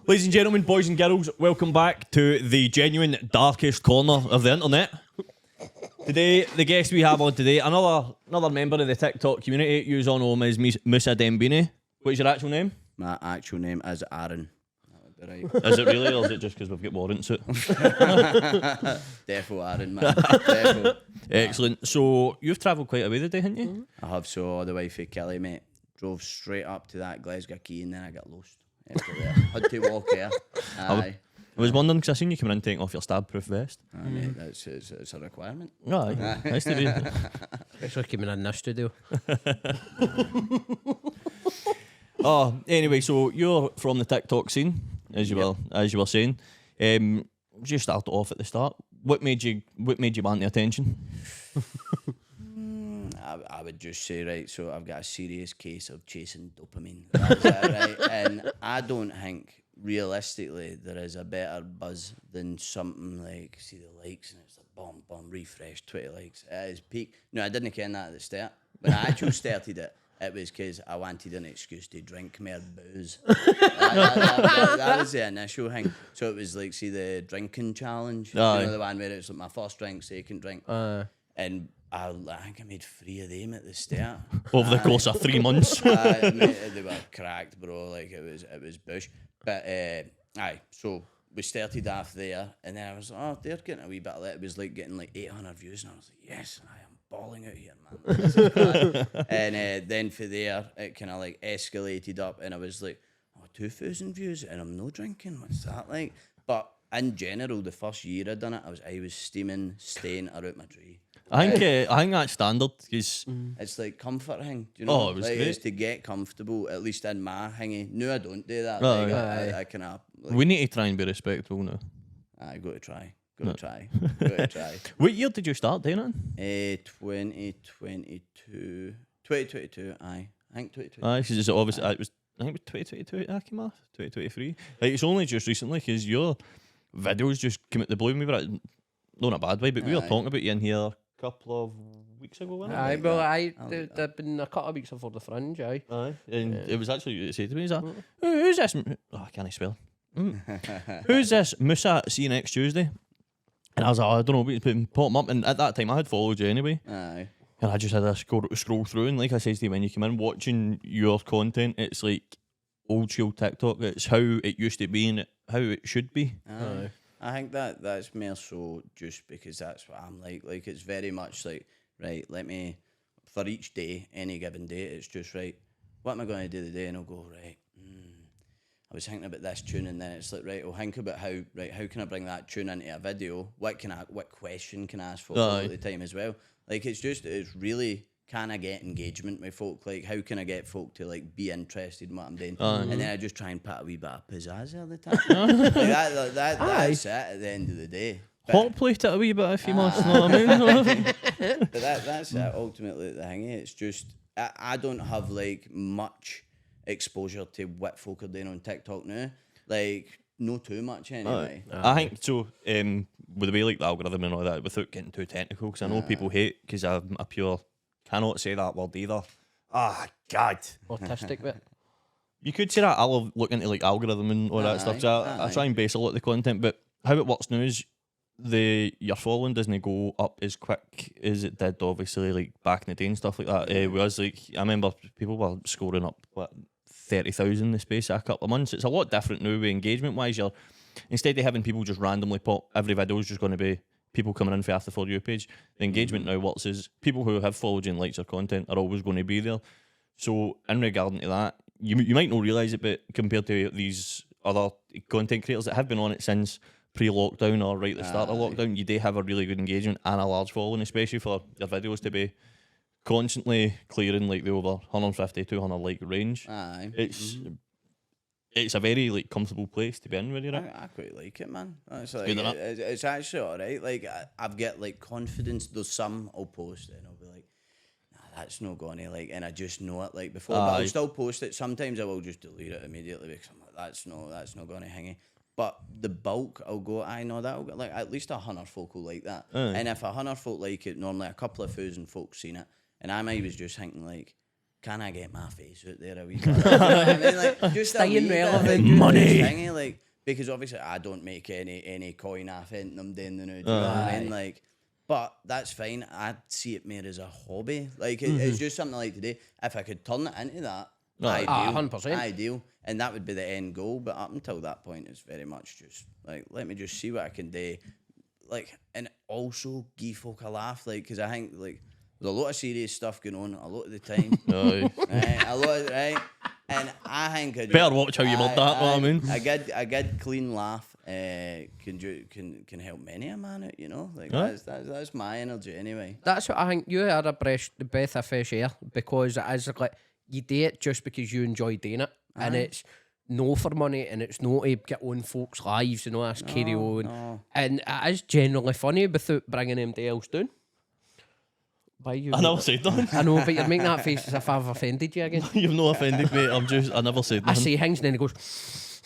Ladies and gentlemen, boys and girls, welcome back to the genuine darkest corner of the internet. Today, the guest we have on today, another member of the TikTok community. You all know him as Moussa Beany. What's your actual name? My actual name is Aaron. That would be right. Is it really, or is it just because we've got warrants it? Defo Aaron, man. Defo. Excellent. So, you've travelled quite a way today, haven't you? I have, so all the way for Kelly, mate. Drove straight up to that Glasgow Quay and then I got lost. After that. Had to walk here. Aye. I was wondering, because I seen you coming in taking off your stab-proof vest. Mate, it's a requirement. Aye, nice to be. Especially coming in this studio. Oh, anyway, so you're from the TikTok scene, as you were saying. Just start off at the start. What made you want the attention? I would just say, right, so I've got a serious case of chasing dopamine. That's it, right? And I don't think, realistically, there is a better buzz than something like, see the likes, and it's like, boom, boom, refresh, 20 likes. It is peak. No, I didn't ken that at the start. When I actually started it, it was because I wanted an excuse to drink more booze. that was the initial thing. So it was like, see the drinking challenge? You know, the one where it's like my first drink, second drink. And I think I made 3 of them at the start. Over the course of 3 months. Mate, they were cracked, bro. Like, it was bush. But, so we started off there, and then I was like, oh, they're getting a wee bit of that. It was like getting like 800 views, and I was like, yes, I am balling out here, man. This is bad. And then for there, it kind of like escalated up, and I was like, oh, 2,000 views, and I'm no drinking. What's that like? But in general, the first year I done it, I was steaming, staying out my tree. I think that's standard, because it's like comfort thing, do you know? Oh, it was like, great. It's to get comfortable, at least in my thingy. No, I don't do that. Oh, like, yeah. I kind of. Like, we need to try and be respectful now. I got to try. Got to try. What year did you start doing it? 2022, aye. I think 2022. Aye, because it's obviously, I think it was 2022 that came off, 2023. Like, it's only just recently, because your videos just came out the blue. We were at, not in a bad way, but we were talking about you in here a couple of weeks ago, wasn't it? Aye, well, there'd been a couple of weeks before the Fringe, aye. Aye, and it was actually you that said to me, he's like, who's this? Oh, I can't spell. Who's this Moussa? See you next Tuesday. And I was like, I don't know, but it's pop him up. And at that time, I had followed you anyway. Aye. And I just had to scroll through. And like I said to you, when you come in watching your content, it's like old school TikTok. It's how it used to be and how it should be. Aye. I think that's more so just because that's what I'm like. Like, it's very much like, right, let me, for each day, any given day, it's just, right, what am I going to do today? And I'll go, right, I was thinking about this tune, and then it's like, right, I'll think about how can I bring that tune into a video? What question can I ask for all the time as well? Like, it's really, can I get engagement with folk? Like, how can I get folk to like be interested in what I'm doing? And then I just try and put a wee bit of pizzazz all the time. Like that's it at the end of the day. Hot plate it a wee bit if you must, know what I mean? But that's it, ultimately the thing. It's just, I don't have like much exposure to what folk are doing on TikTok now. Like, no too much anyway. I think so, with the way like the algorithm and all that, without getting too technical, because I know people hate, because I'm a pure, cannot say that word either. Ah, God. Autistic bit. You could say that. I love looking into like algorithm and all that stuff. So I try and base a lot of the content, but how it works now is your following doesn't go up as quick as it did obviously like back in the day and stuff like that. Whereas like I remember people were scoring up 30,000 in the space of a couple of months. It's a lot different now with engagement wise. You're instead of having people just randomly pop, every video is just going to be people coming in for after For You page. The engagement now works is people who have followed you and liked your content are always going to be there. So in regarding to that, you might not realise it, but compared to these other content creators that have been on it since pre-lockdown or right at the start of lockdown, you do have a really good engagement and a large following, especially for your videos to be constantly clearing like the over 150, 200 like range. Aye. It's a very like comfortable place to be in, really, right? I quite like it, man. It's like, it's actually alright. Like, I've got like confidence. There's some I'll post and I'll be like, nah, that's not going to like, and I just know it like before. But I'll still post it. Sometimes I will just delete it immediately because I'm like, that's not going to hang. But the bulk, I'll go, I know that'll get like at least 100 folk will like that. And if 100 folk like it, normally a couple of thousand folks seen it. And I might was just thinking like, can I get my face out there a wee bit? You know what I mean? Like, just Staying relevant. Money. Thingy, like, because obviously I don't make any coin off it them doing the new. Do you know what I mean? Like, but that's fine. I see it more as a hobby. Like, it's just something like today. If I could turn it into that, ideal, 100%. ideal, and that would be the end goal. But up until that point, it's very much just like, let me just see what I can do. Like, and also give folk a laugh, like, because I think like there's a lot of serious stuff going on a lot of the time. Right, a lot, right. And I think better watch how you word that. Know what I mean? A good clean laugh can help many a man out. You know, like that's my energy anyway. That's what I think. You are a breath of fresh air, because it is like you do it just because you enjoy doing it, and it's no for money, and it's not to get on folks' lives, that's carry on. No. And it is generally funny without bringing anybody else down. Why you? I never said that. I know, but you're making that face as if I've offended you again. You've not offended me. I never said that. I say things and then he goes,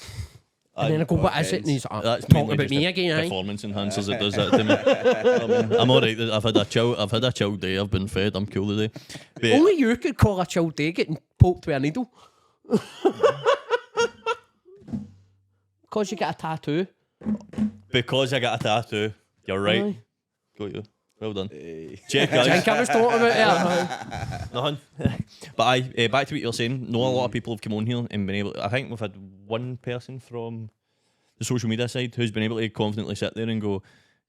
and then I go, what is it? And he's like, That's talking mainly about just me a again, performance enhancers that does that to me. I mean, I'm alright. I've had a chill day. I've been fed. I'm cool today. But only you could call a chill day getting poked with a needle. Because you got a tattoo. because I got a tattoo. You're right. Aye. Got you. Well done. Check guys. Think I was talking about it. Nothing. But back to what you're saying. No, a lot of people have come on here and been able. I think we've had one person from the social media side who's been able to confidently sit there and go,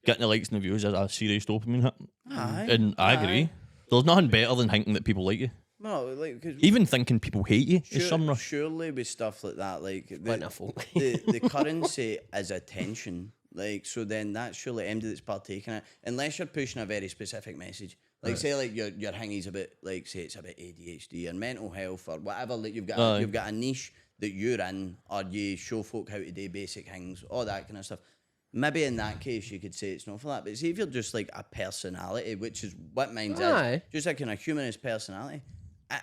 getting the likes and the views is a serious dopamine hit. Aye. And I agree. There's nothing better than thinking that people like you. No, like, cause Even thinking people hate you is some rush. surely with stuff like that, like Wonderful. the currency is attention. Like, so then that's surely anybody that's partaking it, unless you're pushing a very specific message. Like, say like your thingy's about, like, say it's about ADHD or mental health or whatever. Like, you've got a niche that you're in, or you show folk how to do basic things, all that kind of stuff. Maybe in that case you could say it's not for that. But see, if you're just like a personality, which is what mine's is, just a kind of humanist personality,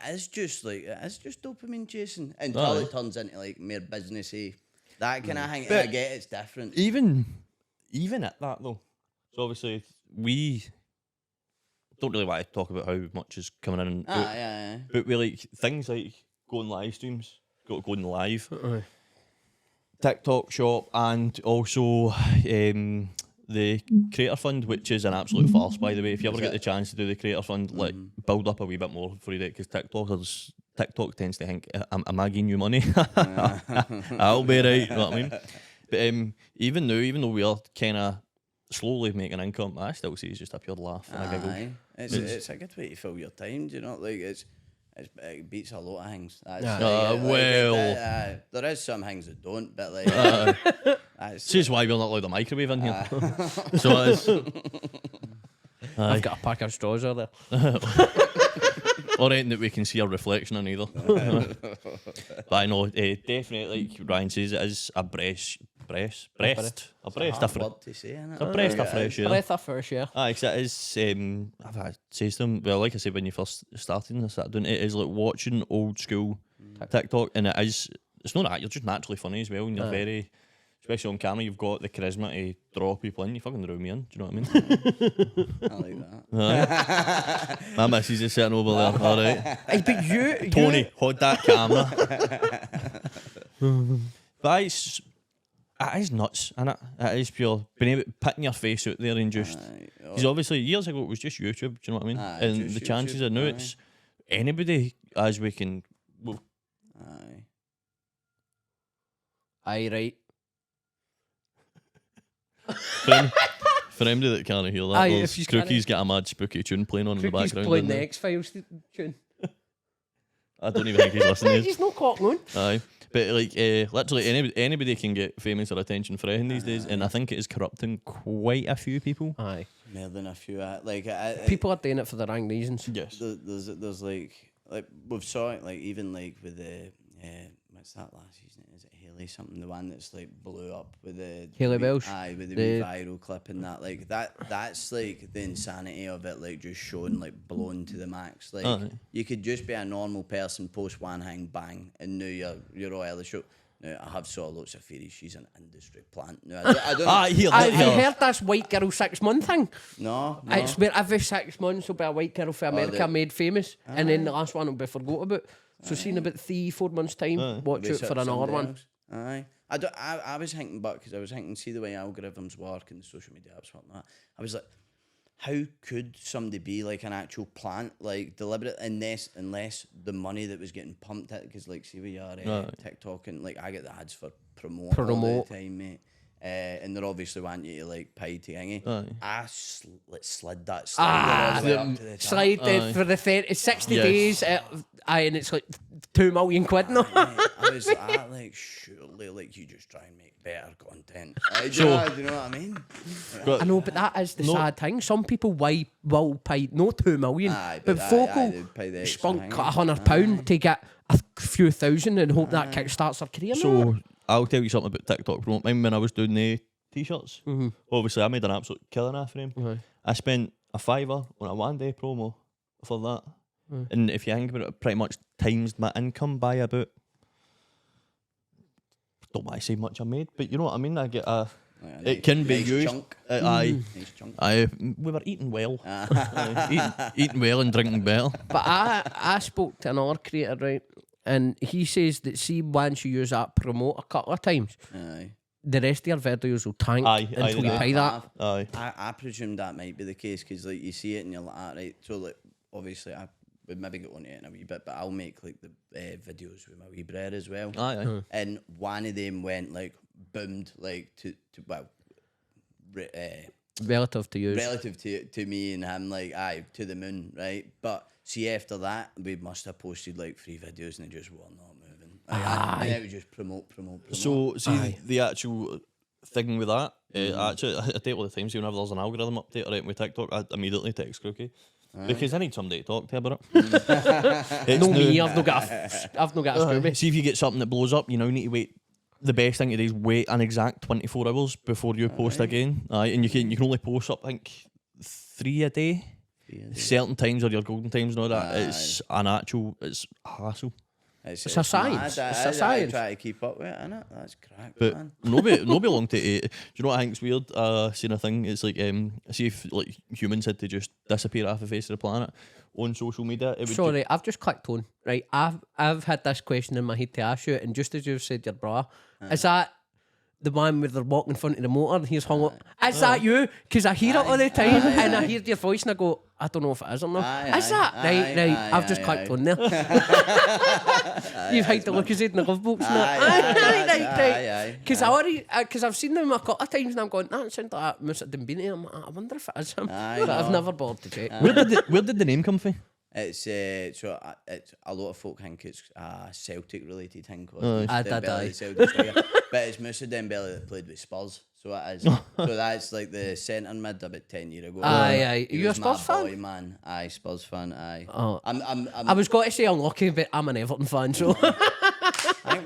it's just dopamine chasing until it turns into like more businessy. That kind of thing. And I get it's different. Even at that though. So obviously we don't really want to talk about how much is coming in and out. Yeah. But we like things like going live streams, going live, TikTok shop, and also the Creator Fund, which is an absolute farce, by the way. If you ever get the chance to do the Creator Fund, like build up a wee bit more for you, because TikTok tends to think, am I giving you money? I'll be right, you know what I mean? But even though we are kind of slowly making income, I still see it's just a pure laugh and a giggle. It's a good way to fill your time, do you know? Like, it beats a lot of things. There is some things that don't, but like... This is why we're not allowed a microwave in here. So it is. I've got a pack of straws over there. Or anything that we can see a reflection in either. But I know, definitely, like Ryan says, it is a breast of fresh air. Breath of fresh air. Because it is, I've said to them, well, like I said, when you first started this, it is like watching old school TikTok, and it's not that, you're just naturally funny as well, and you're very, especially on camera, you've got the charisma to draw people in. You fucking draw me in, do you know what I mean? I like that. My missus is sitting over there, alright. Hey, but you... Tony, hold that camera. But it is nuts, innit? It is pure. Being able putting your face out there and just... Because obviously, years ago, it was just YouTube, do you know what I mean? And the chances are now it's anybody, as we can... Well, Aye, right. For anybody that can't hear that, Crookie's got a mad spooky tune playing on in the background. He's playing the X-Files tune. I don't even think he's listening. He's not caught on. Aye. But like, literally anybody can get famous or attention for anything these days, and I think it is corrupting quite a few people. Aye. More than a few. People are doing it for the wrong reasons. Yes. There's like we've saw it, like, even like with the what's that last season? Is it Haley something? The one that's like blew up with the Haley Welsh. Aye, with the wee viral clip and that. Like that's like the insanity of it, like just showing like blown to the max. Like you could just be a normal person, post one thing, bang, and now you're all out of the show. Now, I have saw lots of theories she's an industry plant. No, I don't Have you heard this white girl 6 month thing? No. It's where every 6 months will be a white girl for America made famous, and then the last one will be forgot about. So seen about 3-4 months time, watch out for another one. Aye. I was thinking, because I was thinking, see the way algorithms work and the social media apps and whatnot. I was like, how could somebody be like an actual plant, like deliberate, unless the money that was getting pumped at, because like see we are TikTok and like I get the ads for promote all the time, mate. And they're obviously wanting you to like pay to hang. I slid that slide all the way up to the top. Slide for the 60 days, and it's like £2 million now. I was like, surely, like you just try and make better content. Do you know what I mean? I know, but that is the sad thing. Some people will pay not £2 million, but folk will spunk £100 to get a few thousand and hope that kickstarts their career. So I'll tell you something about TikTok. Remember when I was doing the t-shirts? Obviously, I made an absolute killing off them. I spent a £5 on a 1-day promo for that. And if you think about it, pretty much times my income by about, don't want to say much I made, but you know what I mean? I get a, it can be used. Nice chunk. We were eating well. Eating well and drinking well. But I spoke to another creator, right? And he says that see, once you use that promote a couple of times, the rest of your videos will tank until you pay that. I presume that might be the case, because like you see it and you're like, right, so like obviously I would maybe get on it in a wee bit, but I'll make like the videos with my wee bread as well. And one of them went like boomed like to relative to you, relative to me and him, like to the moon, right? But see, after that we must have posted like 3 videos and they just were not moving. And it was just promote. So see the actual thing with that, actually I do it all the time. See, whenever there's an algorithm update or anything with TikTok, I immediately text Crookie. Because I need somebody to talk to about it. No me, I've not got a Scooby. See, if you get something that blows up, you now need to wait. The best thing to do is wait an exact 24 hours before you post again. And you can only post up, I think, 3 a day. Certain times are your golden times and all that. It's it's a hassle. It's a science. It's a science. I try to keep up with it, innit? That's crack, but man. nobody long to eat. Do you know what I think's weird? Seen a thing. It's like see if like humans had to just disappear off the face of the planet on social media. It would Sorry, I've just clicked on. Right, I've had this question in my head to ask you, and just as you've said your bra, is that the one where they're walking in front of the motor and he's hung up? Is that you? Because I hear it all the time, and I hear your voice and I go, I don't know if it is or not. Is that? Right, I've just clicked on there. You've had to look at it in the glove box now. Right. Because I've seen them a couple of times and I'm going, that sounds like Moussa and Beany. I wonder if it is him. But I've never bothered to check. Where did the name come from? It's it's a lot of folk think it's a Celtic related thing called Dembele, but it's Moussa Dembele that played with Spurs, so it is. So that's like the centre mid about 10 years ago. Are you a Spurs fan? Boy, man. Spurs fan. Oh. I was going to say unlucky, but I'm an Everton fan, so. I think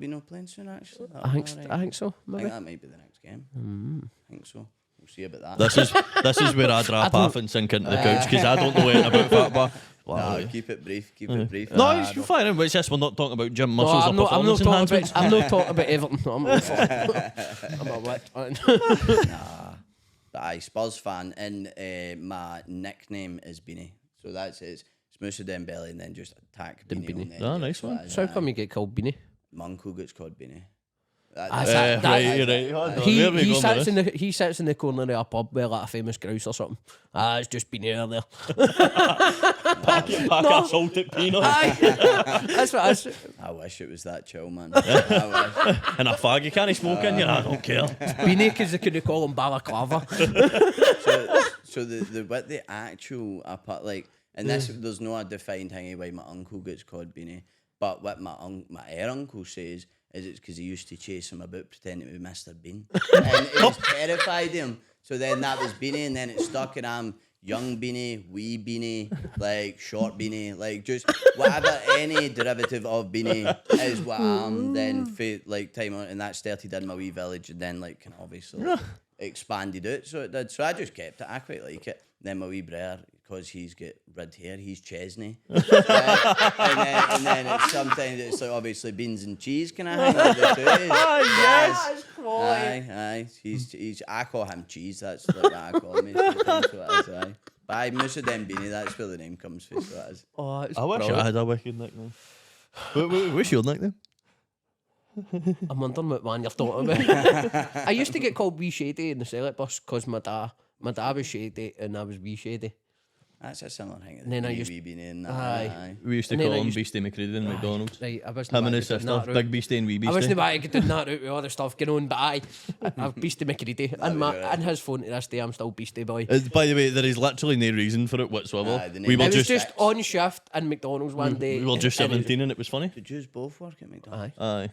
we're not playing soon actually. I think so. Maybe. I think that might be the next game. I think so. See about that. This is where I drop off and sink into the couch because I don't know anything about football. Wow. No, keep it brief. No, it's fine. It's just we're not talking about gym muscles or performance enhancements. I'm not talking about Everton. I'm a wit. But Spurs fan, and my nickname is Beany. So that's it. It's Moussa Dembele and then just attack Beany. Nice one. So how come you get called Beany? My uncle gets called Beany. Right. He sits in the corner of a pub with like a famous grouse or something. It's just been here there. Pack a salted peanut. That's what I wish it was that chill, man. And a fag, you can't smoke in you. I don't care. Beany because they couldn't call him balaclava. So the what the actual like, and this there's no defined thing why my uncle gets called Beany, but what my uncle says is it's because he used to chase him about pretending to be Mr. Bean. And it was terrified him. So then that was Beany, and then it stuck, and I'm young Beany, wee Beany, like short Beany, like just whatever any derivative of Beany is what I'm then for like time on, and that started in my wee village, and then like obviously expanded out. So it did. So I just kept it. I quite like it. Then my wee brother because he's got red hair, he's Chesney. and then it's sometimes it's like obviously beans and cheese kind of hang out the two. Yes, aye. He's I call him cheese. That's like what I call him. Aye. But aye, Moussa Beany, that's where the name comes from. So that is. Oh, it's I wish brilliant. I had a wicked nickname. What's your nickname? I'm wondering what one you're talking about. I used to get called Wee Shady in the Celtic bus because my dad was Shady and I was Wee Shady. That's a similar thing. And then I used- Wee Beany and that. Aye. We used to And then call I him used- Beastie McCready in McDonald's. Right, I wasn't Him and back his to doing sister, that route. Big Beastie and Wee I Beastie. wasn't back to doing that route with other stuff going on, but I've Beastie McCready and his phone to this day I'm still Beastie Boy. By the way, there is literally no reason for it whatsoever. Aye, the We name were I was just, just on shift in McDonald's one day. we were just and it was- 17 and it was funny. Did you both work at McDonald's? Aye. Aye.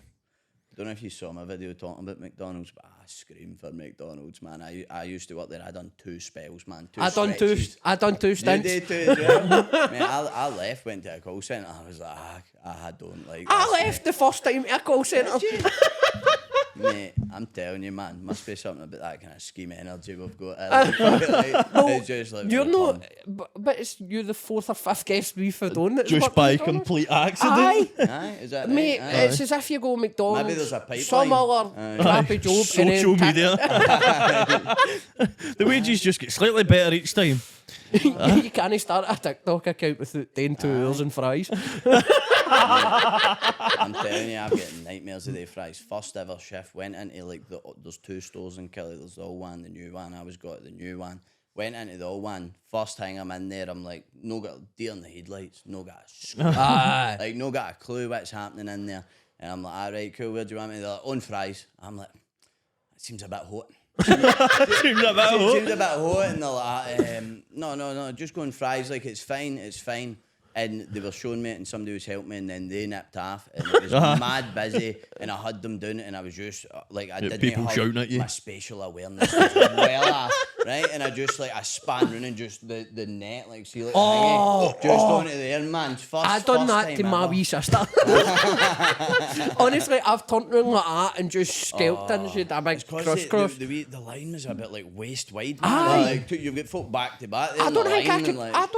I don't know if you saw my video talking about McDonald's, but I scream for McDonald's, man. I used to work there. I done 2 spells, man. I done two You stints. did too as well. Mate, I left, went to a call centre. I was like, I don't like I this, left the first time to a call centre. Mate, I'm telling you, man, must be something about that kind of scheme energy we've got. It's just like You're we're not, but it's you're the 4th or 5th guest we've had on. that's Just worked by McDonald's. complete accident. Aye. Aye, is that Mate, right? it's as if you go McDonald's. Maybe there's a pipeline. Some other crappy job. and then Social kick- media. The wages just get slightly better each time. You can't start a TikTok account without doing 2 hours and fries. I'm telling you, I'm getting nightmares of the fries. First ever shift, went into like there's 2 stores in Kelly. There's the old one, the new one. I was got the new one. Went into the old one. First thing I'm in there, I'm like, no got deer in the headlights, no got a screw. Aye. Like no got a clue what's happening in there. And I'm like, alright, cool, where do you want me? They're like, on fries. I'm like, it seems a bit hot. Seems a bit hot. Seems a bit hot, and they're like, no, just go on fries, like it's fine. And they were showing me it, and somebody was helping me, and then they nipped off, and it was mad busy, and I had them doing it, and I was just like, I didn't people have shouting at you. my spatial awareness was well off, right? And I just like I span round and just the net, like see like just onto there, man. I done that time to my ever. wee sister. Honestly, I've turned around like that and just scalped and she had a big crisscross. The line was a bit like waist wide. Aye. Like, you've got folk back to back. I don't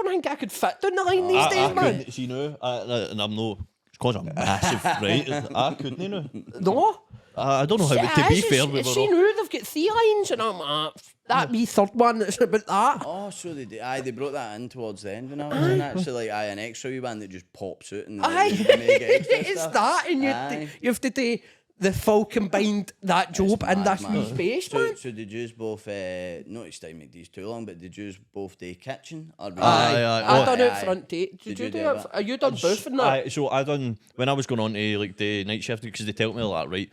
think I could fit down the line these days, I man. couldn't, see now, and I'm no, it's because I'm massive, right? I couldn't, you know. No. I don't know how, but to be fair, we See were all, now they've got 3 lines and I'm like, that wee third one that's about that. Oh, so they did. Aye, they brought that in towards the end when I was in that. So like, an extra wee one that just pops out and Aye, they make extra it's stuff. that, and Aye. you have to do the full combined that job in mad, this man. wee space, man. So did you both, not to stay make these too long, but did you both do kitchen? Or Aye. I done Aye, out aye. front date. Did you do it? that? Are you done both in that? So I done when I was going on to like the night shift because they tell me like right,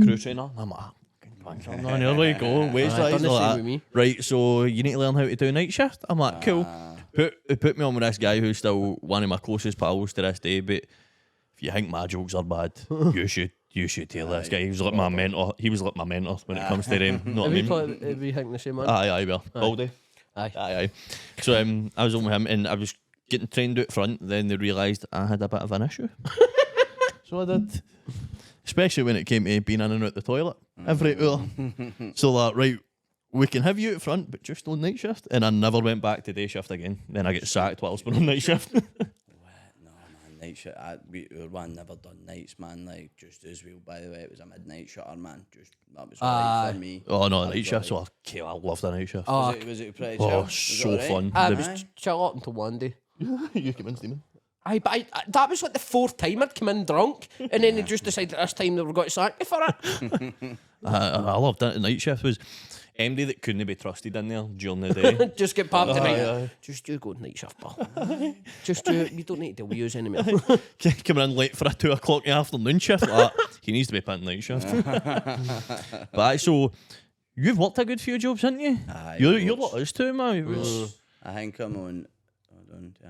crew trainer. And I'm like, on here we go, waist Aye, rise, done the all same that. with me. Right, so you need to learn how to do night shift. I'm like, cool. Put me on with this guy who's still one of my closest pals to this day. But if you think my jokes are bad, you should tell this guy. He was like my mentor. He was like my mentor when it comes to them. Know what I mean? Are we thinking the same one? Aye, well, all day. Aye. So I was on with him and I was getting trained out front. Then they realised I had a bit of an issue. So I did. Especially when it came to being in and out the toilet every hour. So like, right, we can have you out front, but just on night shift. And I never went back to day shift again. Then I get sacked whilst we're on night shift. No, man, night shift. Our one never done nights, man. Like just as well. By the way, it was a midnight shutter, man. Just that was right for me. Oh no, I night was shift. So like- I love the night shift. Was it pretty chill? Oh, Was it so alright? fun. I The- was chill up until one day. You convinced him. Aye, but that was like the 4th time I'd come in drunk, and then they just decided this time they were going to sack me for it. I loved that. The night shift was MD that couldn't be trusted in there during the day. Just get pumped tonight. aye. Just you go night shift, pal. Just do it. You don't need to deal with us anymore. Coming in late for a 2 o'clock in the afternoon shift. Like, he needs to be put in night shift. But aye, so you've worked a good few jobs, haven't you? Aye, You're loads. like us too, man. It was- I think I'm on. Hold on, I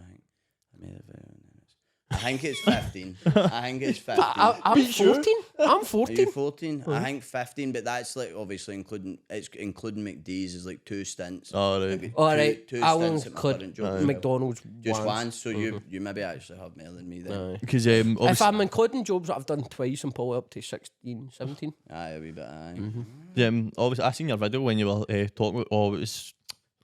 made a video on this. I think it's 15. I think it's 15. I'm 14. I'm Are you 14. 14? I think 15, but that's like obviously including McD's is like 2 stints. Oh, right. Maybe All right, two I'll stints at my current include job. McDonald's Just once. one, so you maybe actually have more than me then. Because If obviously, I'm including jobs that I've done twice and pull it up to 16, 17. Aye, a wee bit. Aye. obviously, I seen your video when you were talking about. Oh, it was.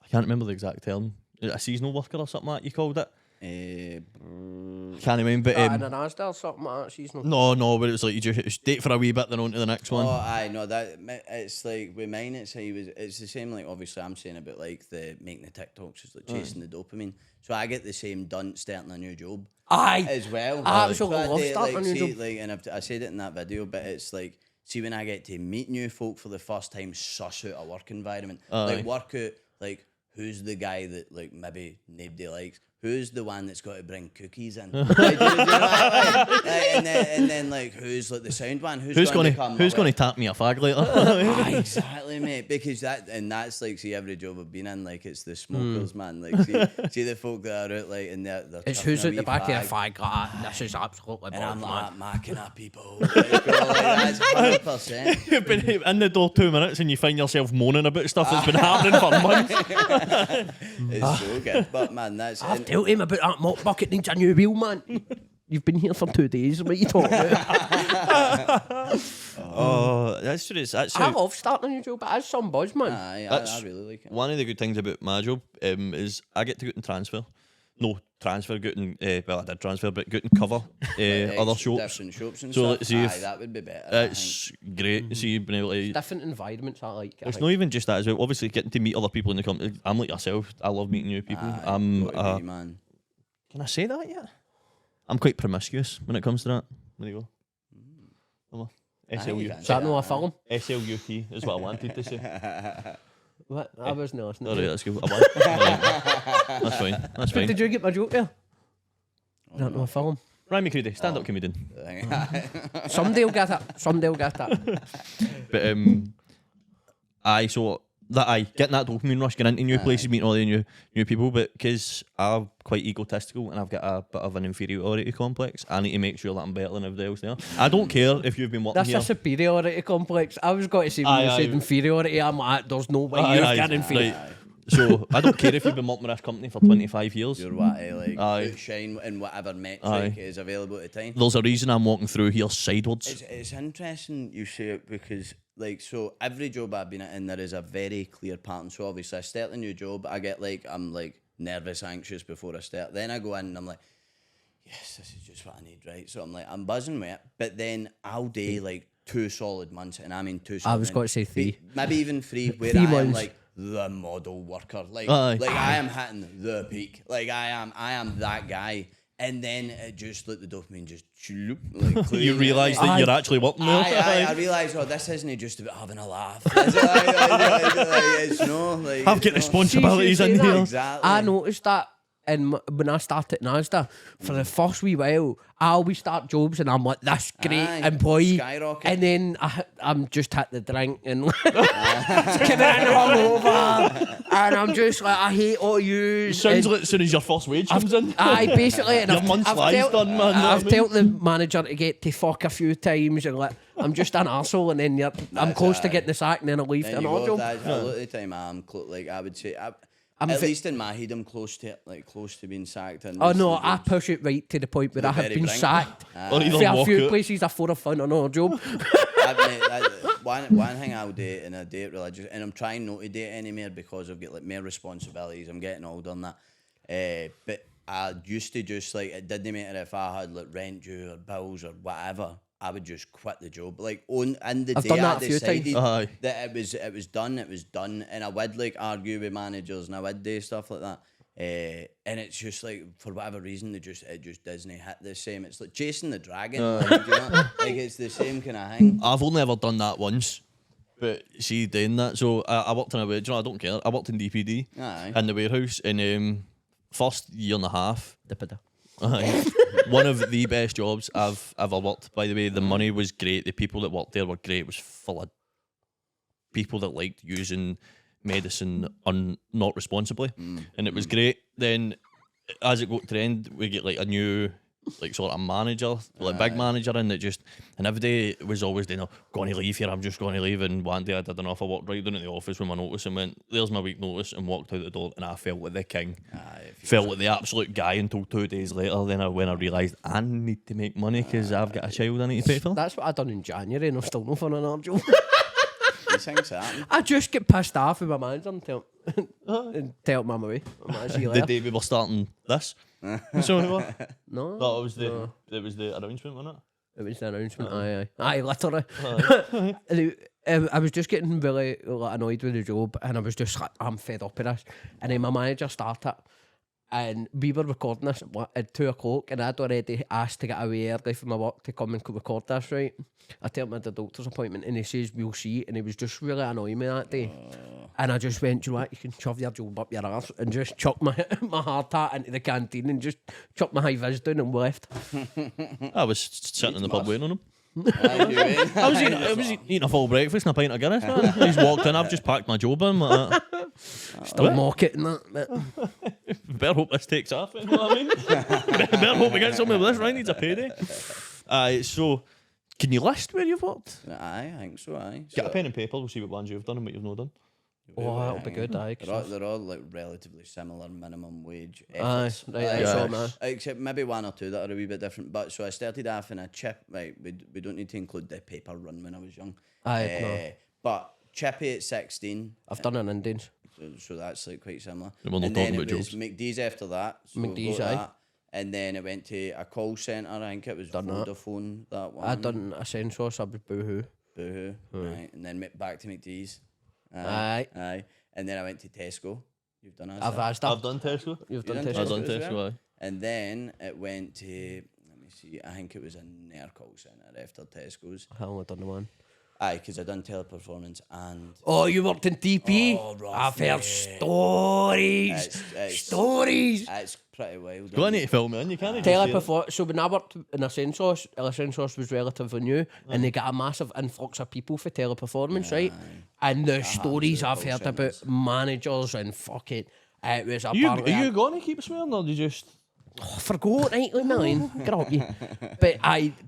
I can't remember the exact term. a seasonal worker or something like you called it. Can't remember. In an Asda or something like that, seasonal. No, but it was like you just date for a wee bit, then on to the next one. Oh, I know that. It's like with mine. It's the same. Like obviously, I'm saying about like the making the TikToks, it's like chasing the dopamine. So I get the same done starting a new job. Aye, as well. I absolutely love starting like, a new job. Like, and I said it in that video, but it's like, see when I get to meet new folk for the first time, suss out a work environment, like work out like who's the guy that like maybe nobody likes. Who's the one that's got to bring cookies in? Like, do you know what I mean? Like, and then like who's like the sound one? Who's going to tap me a fag later? Exactly, mate. Because that's like, see, every job I've been in, like it's the smokers, man. Like see the folk that are out like and they're it's who's at the back of a fag. This is absolutely and I'm like macking at people. Like, that's 100%. You've been in the door 2 minutes and you find yourself moaning about stuff that's been happening for months. It's so good, but man, that's. Tell him about that mop bucket needs a new wheel, man. You've been here for 2 days. What are you talking about? Oh, that's true. I love starting a new job, but as some buzz, man. I really like it. One of the good things about my job is I get to go and transfer. No, transfer, go and, well, I did transfer, but go and cover other shops. Different shops and So stuff. let's see if that would be better. It's great. See, being able to. Different environments, I like. It's not even just that as well. Obviously, getting to meet other people in the company. I'm like yourself. I love meeting new people. Man. Can I say that yet? I'm quite promiscuous when it comes to that. There you go. Come on. SLU. Is that not a film? SLUT is what I wanted to say. What? I wasn't listening. Alright, that's good. That's fine. That's fine. Did you get my joke there? Is that not a film? Ryan McCready, stand-up comedian. Someday will get it. But getting that dopamine rush, getting into new places, meeting all the new people, but because I'm quite egotistical and I've got a bit of an inferiority complex, I need to make sure that I'm better than everybody else there. I don't care if you've been working That's here. a superiority complex. I was going to say when you said inferiority, I'm like, there's no way you've got inferiority. Right. So I don't care if you've been working with this company for 25 years. You're what outshine in whatever metric is available at the time. There's a reason I'm walking through here sideways. It's interesting you say it because like so every job I've been in there is a very clear pattern. So obviously I start a new job, I'm like nervous, anxious before I start. Then I go in and I'm like, yes, this is just what I need, right? So I'm like, I'm buzzing with it. But then I'll do like 2 solid months, and I mean 2 solid I was going to say 3. Maybe even 3, where 3 I am months. like the model worker. Like I am hitting the peak. Like I am that guy. And then it just like the dopamine just like You realise that you're actually working there. I realise, this isn't just about having a laugh. It's no like I've got responsibilities in here. Exactly. I noticed that. And when I started in Asda, for the first wee while, I always start jobs and I'm like, this great employee. Skyrocket. And then I'm just hit the drink and coming in hungover. And I'm just like, I hate all you. Sounds like as soon as your first wage comes in. Aye, basically. And Your month's lies done, man. I've told the manager to get to fuck a few times and like, I'm just an arsehole, and then I'm close to getting the sack and then I leave to another job. A lot of the time I'm like I would say at least in my head I'm close to being sacked. Oh no, I push it right to the point where I have been sacked. Or either for a walk few out. places I thought I found another job. One thing I'll do in a date religious, and I'm trying not to date anymore because I've got like more responsibilities. I'm getting older on that. But I used to just like, it didn't matter if I had like rent due or bills or whatever, I would just quit the job. Like in the I've day done that I a few times. decided that it was done, and I would like argue with managers and I would do stuff like that. And it's just like for whatever reason it just doesn't hit the same. It's like chasing the dragon. Like, you know? Like it's the same kind of thing. I've only ever done that once. But see, doing that, so I worked in a warehouse. I don't care. I worked in DPD in the warehouse in first year and a half. One of the best jobs I've ever worked. By the way, the money was great. The people that worked there were great. It was full of people that liked using medicine not responsibly, and it was great. Then, as it got to the end, we get like a new like sort of manager, like big manager, and and every day it was always going to leave here. I'm just going to leave. And one day I did enough. I walked right down at the office with my notice and went, "There's my week notice," and walked out the door. And I felt like the king. Felt like the absolute guy until 2 days later. Then when I realised I need to make money because I've got a child I need to pay for. That's what I done in January, and I'm still not for another job. these things happen. I just get pissed off with my manager and tell him I'm away. The day we were starting this. So what? No. That was it was the announcement, wasn't it? It was the announcement. Aye, literally. I was just getting really annoyed with the job, and I was just like, I'm fed up with this. And then my manager started, and we were recording this at 2 o'clock, and I'd already asked to get away early from my work to come and record this, right? I tell him I had the doctor's appointment, and he says, we'll see, and he was just really annoying me that day. And I just went, you know what, you can shove your job up your arse, and just chuck my hard hat into the canteen, and just chuck my high-vis down, and we left. I was sitting in the pub waiting on him. I was eating a full breakfast and a pint of Guinness, man. He's walked in, I've just packed my job in. Like Still mock it and that. But better hope this takes off, you know what I mean? Better hope we get somewhere with this, right? Needs a payday. So, can you list where you've worked? I think so, aye. Get a pen and paper, we'll see what ones you've done and what you've not done. Oh, that'll be good, aye. They're all like relatively similar minimum wage Aye, efforts. right, so, man. except maybe one or two that are a wee bit different. But so I started off in a chip, right, we don't need to include the paper run when I was young. Aye, no. But chippy at 16. I've done an Indians. So that's like quite similar. And we're not and talking then about it was jobs. McDee's after that. So McDee's, go to aye. that. And then it went to a call centre, I think it was Done that. Vodafone, that one. I done a census, I was boohoo. Boohoo, right. And then back to McDee's. Aye. And then I went to Tesco. You've done that? I've sir? asked I've done Tesco. You've done done Tesco. I've done as Tesco, well? aye. And then it went to, let me see, I think it was a Nair call centre after Tesco's. I've only done the one. Aye, because I done teleperformance and... Oh, you worked in TP? Oh, rough, I've heard mate. stories. It's It's pretty wild. Go on, need to fill me in, you can't just say it. Teleperformance. So when I worked in a census was relatively new, and they got a massive influx of people for teleperformance, right? And the stories I've heard about managers and fucking, it was Are apparently... you going to keep swearing or do you just... Oh, forgo it, right, like million. Get up you. But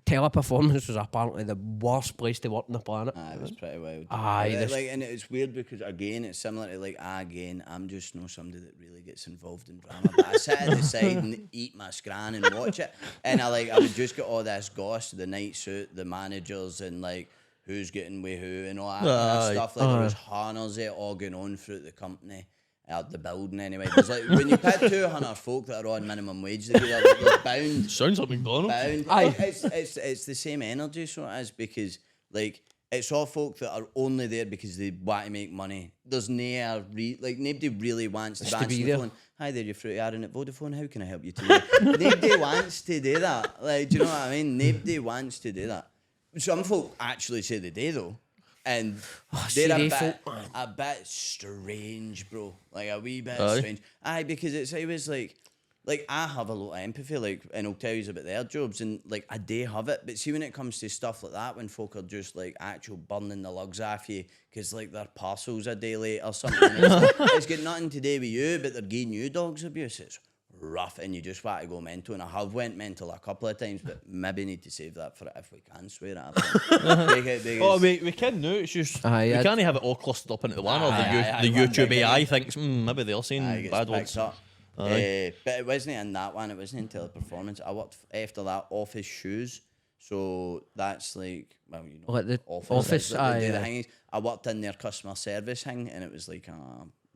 teleperformance was apparently the worst place to work on the planet. Aye, it was pretty wild. Aye, And, this- like, and it's weird because again, it's similar to like I'm just not somebody that really gets involved in drama. But I sit at the side and eat my scran and watch it, and I would just get all this goss, the night suit, the managers, and like who's getting with who and all that kind of stuff. Like there was harness it all going on throughout the company. The building anyway. There's like when you put 200 folk that are on minimum wage together, they're bound. Sounds like McDonald's. Bound. Aye. It's the same energy, so it is, because like it's all folk that are only there because they want to make money. There's like nobody really wants to to answer be the there. phone. Hi there, you're fruity Aaron at Vodafone. How can I help you today? Nobody wants to do that. Like, do you know what I mean? Nobody wants to do that. Some folk actually say they do though. And see they're they a bit, folk, man. a bit strange, bro. Like a wee bit Aye. strange. Aye, because it was like I have a lot of empathy, like, and I'll tell you about their jobs, and like I do have it. But see, when it comes to stuff like that, when folk are just like actual burning the lugs off you because like their parcels a day late or something, it's got nothing to do with you, but they're giving you dogs abuse. It's rough, and you just want to go mental. And I have went mental a couple of times, but maybe need to save that for if we can swear at it. Oh, we can now. It's just Aye, we I'd- can't have it all clustered up into the one, or the Aye, the one YouTube big AI thing. thinks maybe they're saying bad words. Up. But it wasn't in that one. It wasn't in teleperformance. I worked after that office shoes. So that's like, well, you know, Like the office. office, But aye, the aye. thing is, I worked in their customer service thing, and it was like,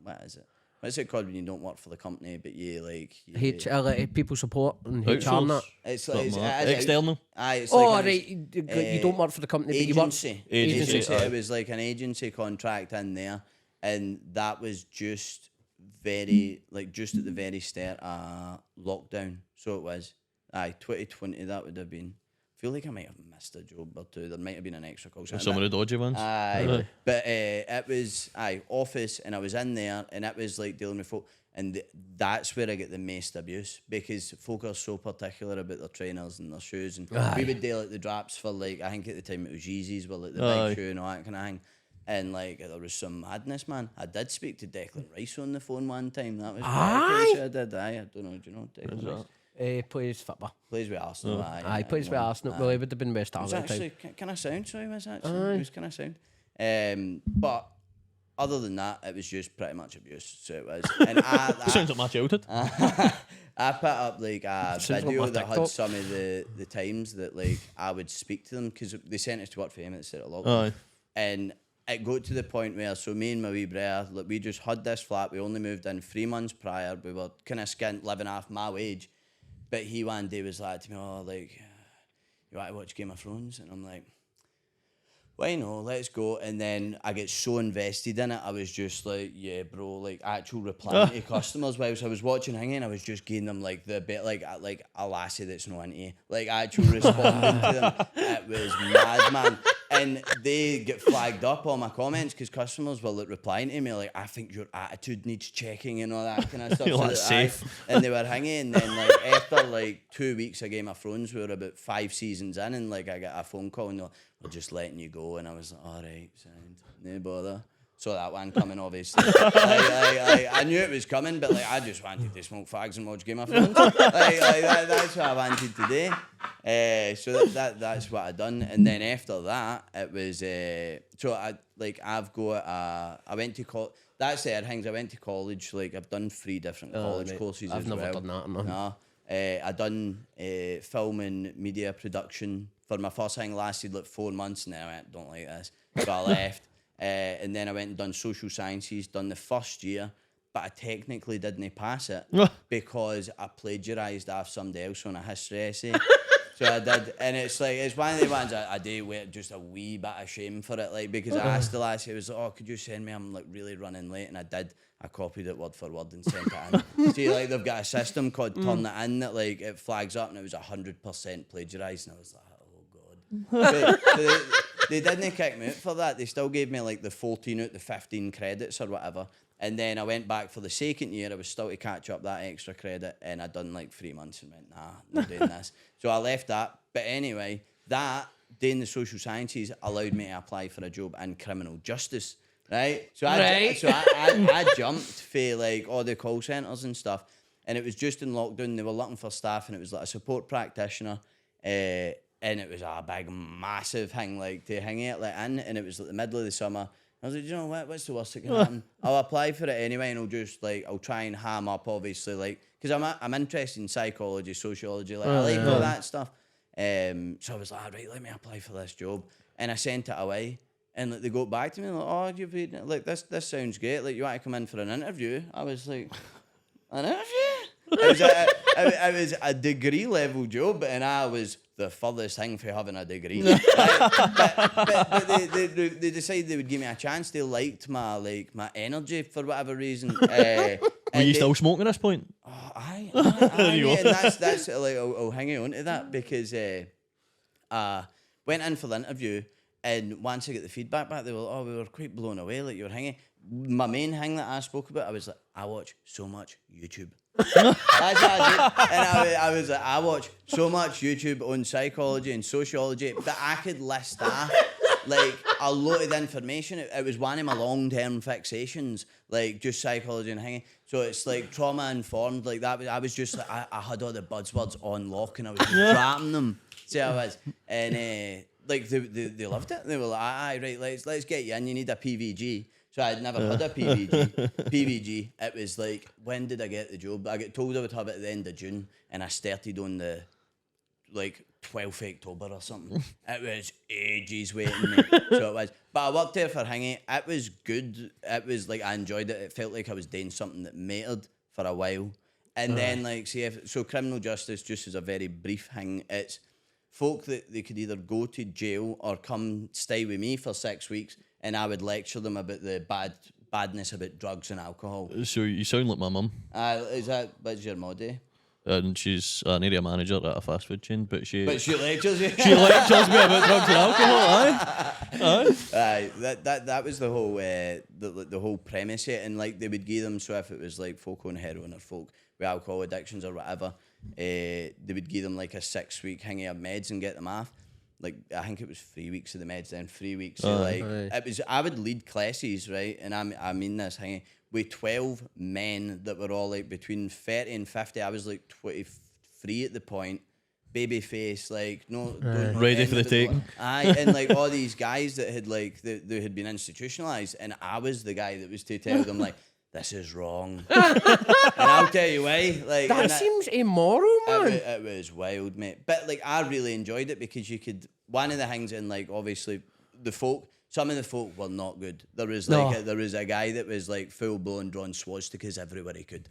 what is it? What's it called when you don't work for the company, but you like... like people support and HR and that. Outsource. It's Something like... like that. External. Aye, it's Oh, like right. You don't work for the company, but you work... Agency. aye. It was like an agency contract in there, and that was just very, like, just at the very start of lockdown. So it was. Aye, 2020, that would have been... I feel like I might have missed a job or two. There might have been an extra call. Some of the dodgy ones. Aye, but it was office, and I was in there, and it was like dealing with folk, and that's where I get the most abuse, because folk are so particular about their trainers and their shoes, and we would deal like the drops for like, I think at the time it was Yeezys, were like the Aye. big shoe and all that kind of thing, and like there was some madness, man. I did speak to Declan Rice on the phone one time. That was Aye. I did. Aye, I don't know. Do you know Declan Rice? Plays football. Plays with Arsenal. Aye, Aye, plays with Arsenal. Well, he would have been best it was at the time. actually kind of sound. Sorry, was actually it was kind of sound. But other than that, it was just pretty much abuse. So it was. And Sounds like my childhood. I put up like a Sounds like video my that had TikTok. some of the times that like I would speak to them, because they sent us to work for him at the start of lockdown. Aye. And it got to the point where, so me and my wee brother, like, we just had this flat. We only moved in 3 months prior. We were kind of skint, living off my wage. But he one day was like to me, oh, like, you want to watch Game of Thrones? And I'm like, why no, let's go. And then I get so invested in it, I was just like, yeah, bro, like, actual replying to customers whilst I was watching Hanging. I was just giving them like the bit, like a lassie that's no into you, like actual responding to them. It was mad, man. And they get flagged up all my comments because customers were like replying to me like, I think your attitude needs checking and all that kind of stuff. You're safe. And they were hanging. And then like after like 2 weeks of Game of Thrones, we were about 5 seasons in, and like I got a phone call and they're like, we're just letting you go. And I was like, all right, sound, no bother. Saw that one coming, obviously. I knew it was coming, but like I just wanted to smoke fags and watch Game of Thrones. That's what I wanted to do. So that's what I done. And then after that, it was so I went to college. That's the other things. I went to college. Like I've done 3 different college courses. I've never done that. No. I done film and media production. For my first thing lasted like 4 months. Now I don't like this, so I left. And then I went and done social sciences, done the first year, but I technically didn't pass it because I plagiarised off somebody else on a history essay. So I did, and it's like, it's one of the ones I do with just a wee bit of shame for it, like, because I asked the lassie, it was like, oh, could you send me, I'm like really running late, and I did. I copied it word for word and sent it in. See, like, they've got a system called Turn It In that, like, it flags up, and it was 100% plagiarised, and I was like, so they didn't kick me out for that. They still gave me like the 14 out the 15 credits or whatever. And then I went back for the second year. I was still to catch up that extra credit, and I'd done like 3 months and went, nah, not doing this. So I left that. But anyway, that doing the social sciences allowed me to apply for a job in criminal justice. Right? So I jumped for like all the call centres and stuff. And it was just in lockdown. They were looking for staff, and it was like a support practitioner. And it was a big, massive thing, like, to hang it like in, and it was like the middle of the summer. I was like, you know what? What's the worst that can happen? I'll apply for it anyway, and I'll try and ham up, obviously, like, because I'm interested in psychology, sociology, like, I like all that stuff. So I was like, all right, let me apply for this job, and I sent it away, and like they got back to me like, oh, you've been like this sounds great. Like, you want to come in for an interview? I was like, an interview? It was a degree level job, and I was the furthest thing for having a degree. But they decided they would give me a chance. They liked my energy for whatever reason. Were you still smoking at this point? Oh, aye, and that's like I'll hang on to that because went in for the interview, and once I get the feedback back, they were like, oh, we were quite blown away, like you were hanging. My main thing that I spoke about, I was like, I watch so much YouTube. That's what I did. And I was like, I watch so much YouTube on psychology and sociology that I could list off like a lot of the information. It was one of my long-term fixations, like just psychology and hanging. So it's like trauma informed, like that. I was just like, I had all the buzzwords on lock, and I was just dropping them. See how I was, and like they loved it. They were like, aye, right, let's get you in. You need a PVG. So I'd never had a PVG. It was like, when did I get the job? I got told I would have it at the end of June, and I started on the like 12th October or something. It was ages waiting, mate. So it was. But I worked there for hanging. It was good. It was like, I enjoyed it. It felt like I was doing something that mattered for a while. And then like, so criminal justice, just as a very brief thing, it's folk that they could either go to jail or come stay with me for 6 weeks, and I would lecture them about the badness about drugs and alcohol. So you sound like my mum. What's your moddy? And she's an area manager at a fast food chain, but she lectures you. She lectures me about drugs and alcohol. Aye. That was the whole the whole premise here, and like they would give them, so if it was like folk on heroin or folk with alcohol addictions or whatever, they would give them like a 6 week hanging of meds and get them off. Like, I think it was 3 weeks of the meds, then 3 weeks. So it was, I would lead classes, right? And I mean this, hanging with 12 men that were all like between 30 and 50. I was like 23 at the point, baby face, like ready for the take. Aye, and like all these guys that had like they had been institutionalized, and I was the guy that was to tell them like, this is wrong. And I'll tell you why. Like, that seems immoral, man. It was wild, mate. But like, I really enjoyed it because you could, one of the things in like, obviously the folk, Some of the folk were not good. There was there was a guy that was like full blown drawn swastikas everywhere he could.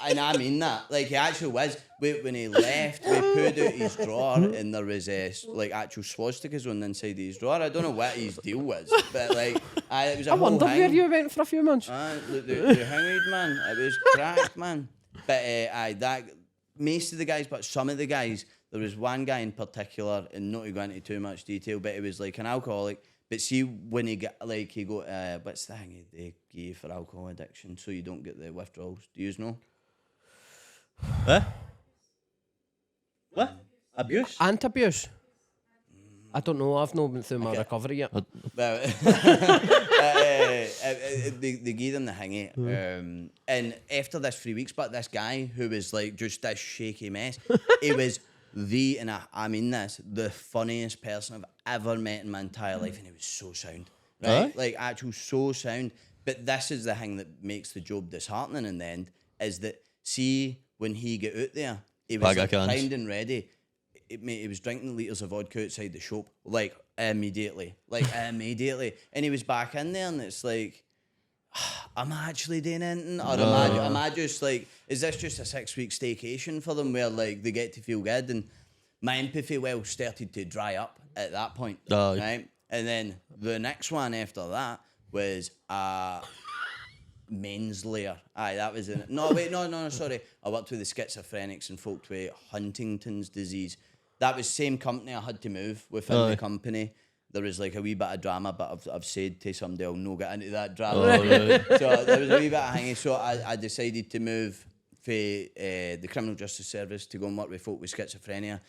And I mean that. Like he actually was. When he left, we pulled out his drawer and there was like actual swastikas on the inside of his drawer. I don't know what his deal was, but like it was a I whole wonder thing. where you went for a few months. The hanged man. It was cracked, man. But that most of the guys, but some of the guys. There was one guy in particular, and not to go into too much detail, but he was like an alcoholic. But see, when he got what's the thing they give you for alcohol addiction, so you don't get the withdrawals? Do you know? What? Abuse? Anti-abuse. I don't know. I've not been through my recovery yet. Well, they gave them the hangy, and after this 3 weeks, but this guy who was like just this shaky mess, he was I mean this, the funniest person I've ever met in my entire life, and he was so sound, right? Like actual so sound. But this is the thing that makes the job disheartening in the end, is that see when he got out there, he was like, primed and ready. He was drinking litres of vodka outside the shop, like immediately, and he was back in there, and it's like, am I actually doing anything, or am I just like, is this just a 6-week staycation for them where like they get to feel good? And my empathy well started to dry up at that point, right? And then the next one after that was men's lair. That was in it. No, sorry. I worked with the schizophrenics and folk with Huntington's disease. That was same company. I had to move within the company. There was like a wee bit of drama, but I've said to somebody I'll no get into that drama. So there was a wee bit of hanging. So I decided to move for the Criminal Justice Service to go and work with folk with schizophrenia.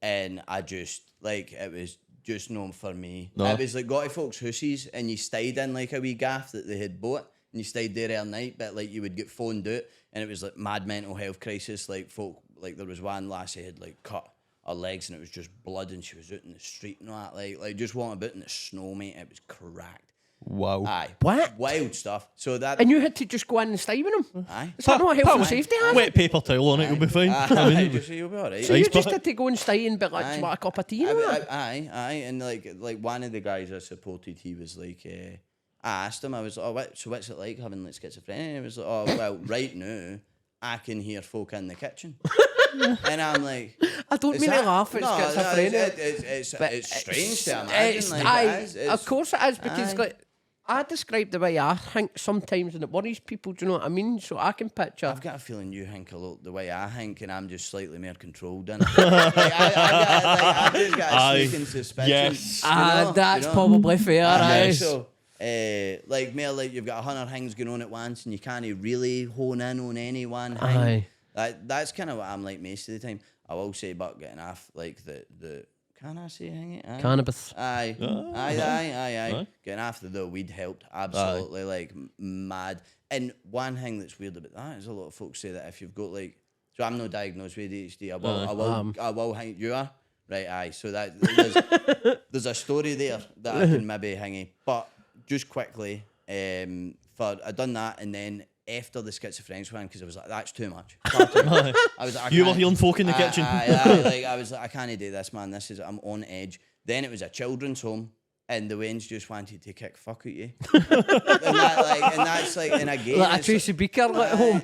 And I just, like, it was just known for me. It was like got to folks' houses and you stayed in like a wee gaff that they had bought and you stayed there all night, but like you would get phoned out and it was like mad mental health crisis. Like folk, like there was one lassie had like cut her legs and it was just blood and she was out in the street and all that, like just walking about in the snow, mate. It was cracked. Wow. Aye. What? Wild stuff. So that. And you had to just go in and stay with them? Aye. Is that not a health and safety hazard? Wet paper towel on it, you'll be fine. You'll be alright. So you just had to go and stay and be like, do you want a cup of tea? Aye. And like one of the guys I supported, he was like, I asked him, I was like, so what's it like having like schizophrenia? And he was like, well, right now, I can hear folk in the kitchen. And I'm like, I don't mean to laugh at schizophrenia. It's strange to imagine. Of course it is, because like, I describe the way I think sometimes and it worries people, do you know what I mean? So I can picture. I've got a feeling you think a lot the way I think and I'm just slightly more controlled in it. I've just got a sneaking suspicion. Yes. That's probably fair. So, like more like you've got 100 things going on at once and you can't really hone in on any one thing. That's kind of what I'm like most of the time. I will say about getting off like the can I say hang it? Cannabis. Aye. Getting after the weed helped absolutely, like mad. And one thing that's weird about that is a lot of folks say that if you've got like, so I'm not diagnosed with ADHD. I will hang. You are right. Aye. So that there's a story there that I can maybe hang it. But just quickly, for I done that and then. After the schizophrenia one, because I was like, that's too much. I was like, you were hearing folk in the kitchen. I was like, I can't do this, man. I'm on edge. Then it was a children's home, and the Waynes just wanted to kick fuck at you. and again, like a Tracy Beaker at home.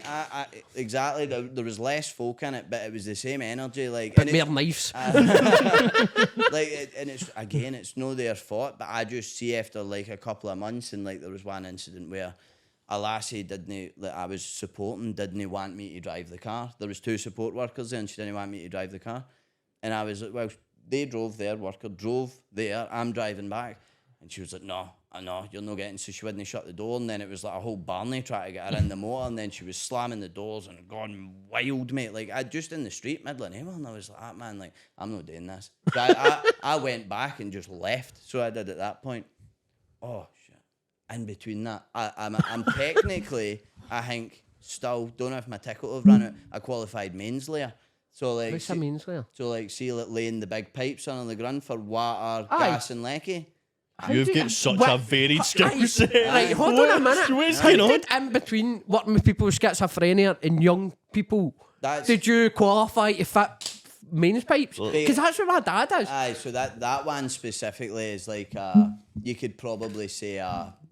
Exactly. There was less folk in it, but it was the same energy. Like, but more knives. It's no their fault, but I just see after like a couple of months, and like there was one incident where. A lassie I was supporting didn't want me to drive the car. There was 2 support workers there and she didn't want me to drive the car. And I was like, well, they drove their worker, drove there, I'm driving back. And she was like, no, you're not getting. So she wouldn't shut the door and then it was like a whole Barney trying to get her in the motor and then she was slamming the doors and gone wild, mate. Like, I just in the street, middle of nowhere, and I was like, man, like, I'm not doing this. So I went back and just left. So I did at that point. Oh, in between that, I'm technically, I think, still don't know if my ticket will have run out. A qualified mains layer. So like, what's a mains layer? So like, see, like laying the big pipes on the ground for water, gas, and lecky. You've got such a varied skill set. Right, hold on a minute. How did in between working with people with schizophrenia and young people, did you qualify to fit mains pipes? Because that's what my dad is. Aye, so that one specifically is like you could probably say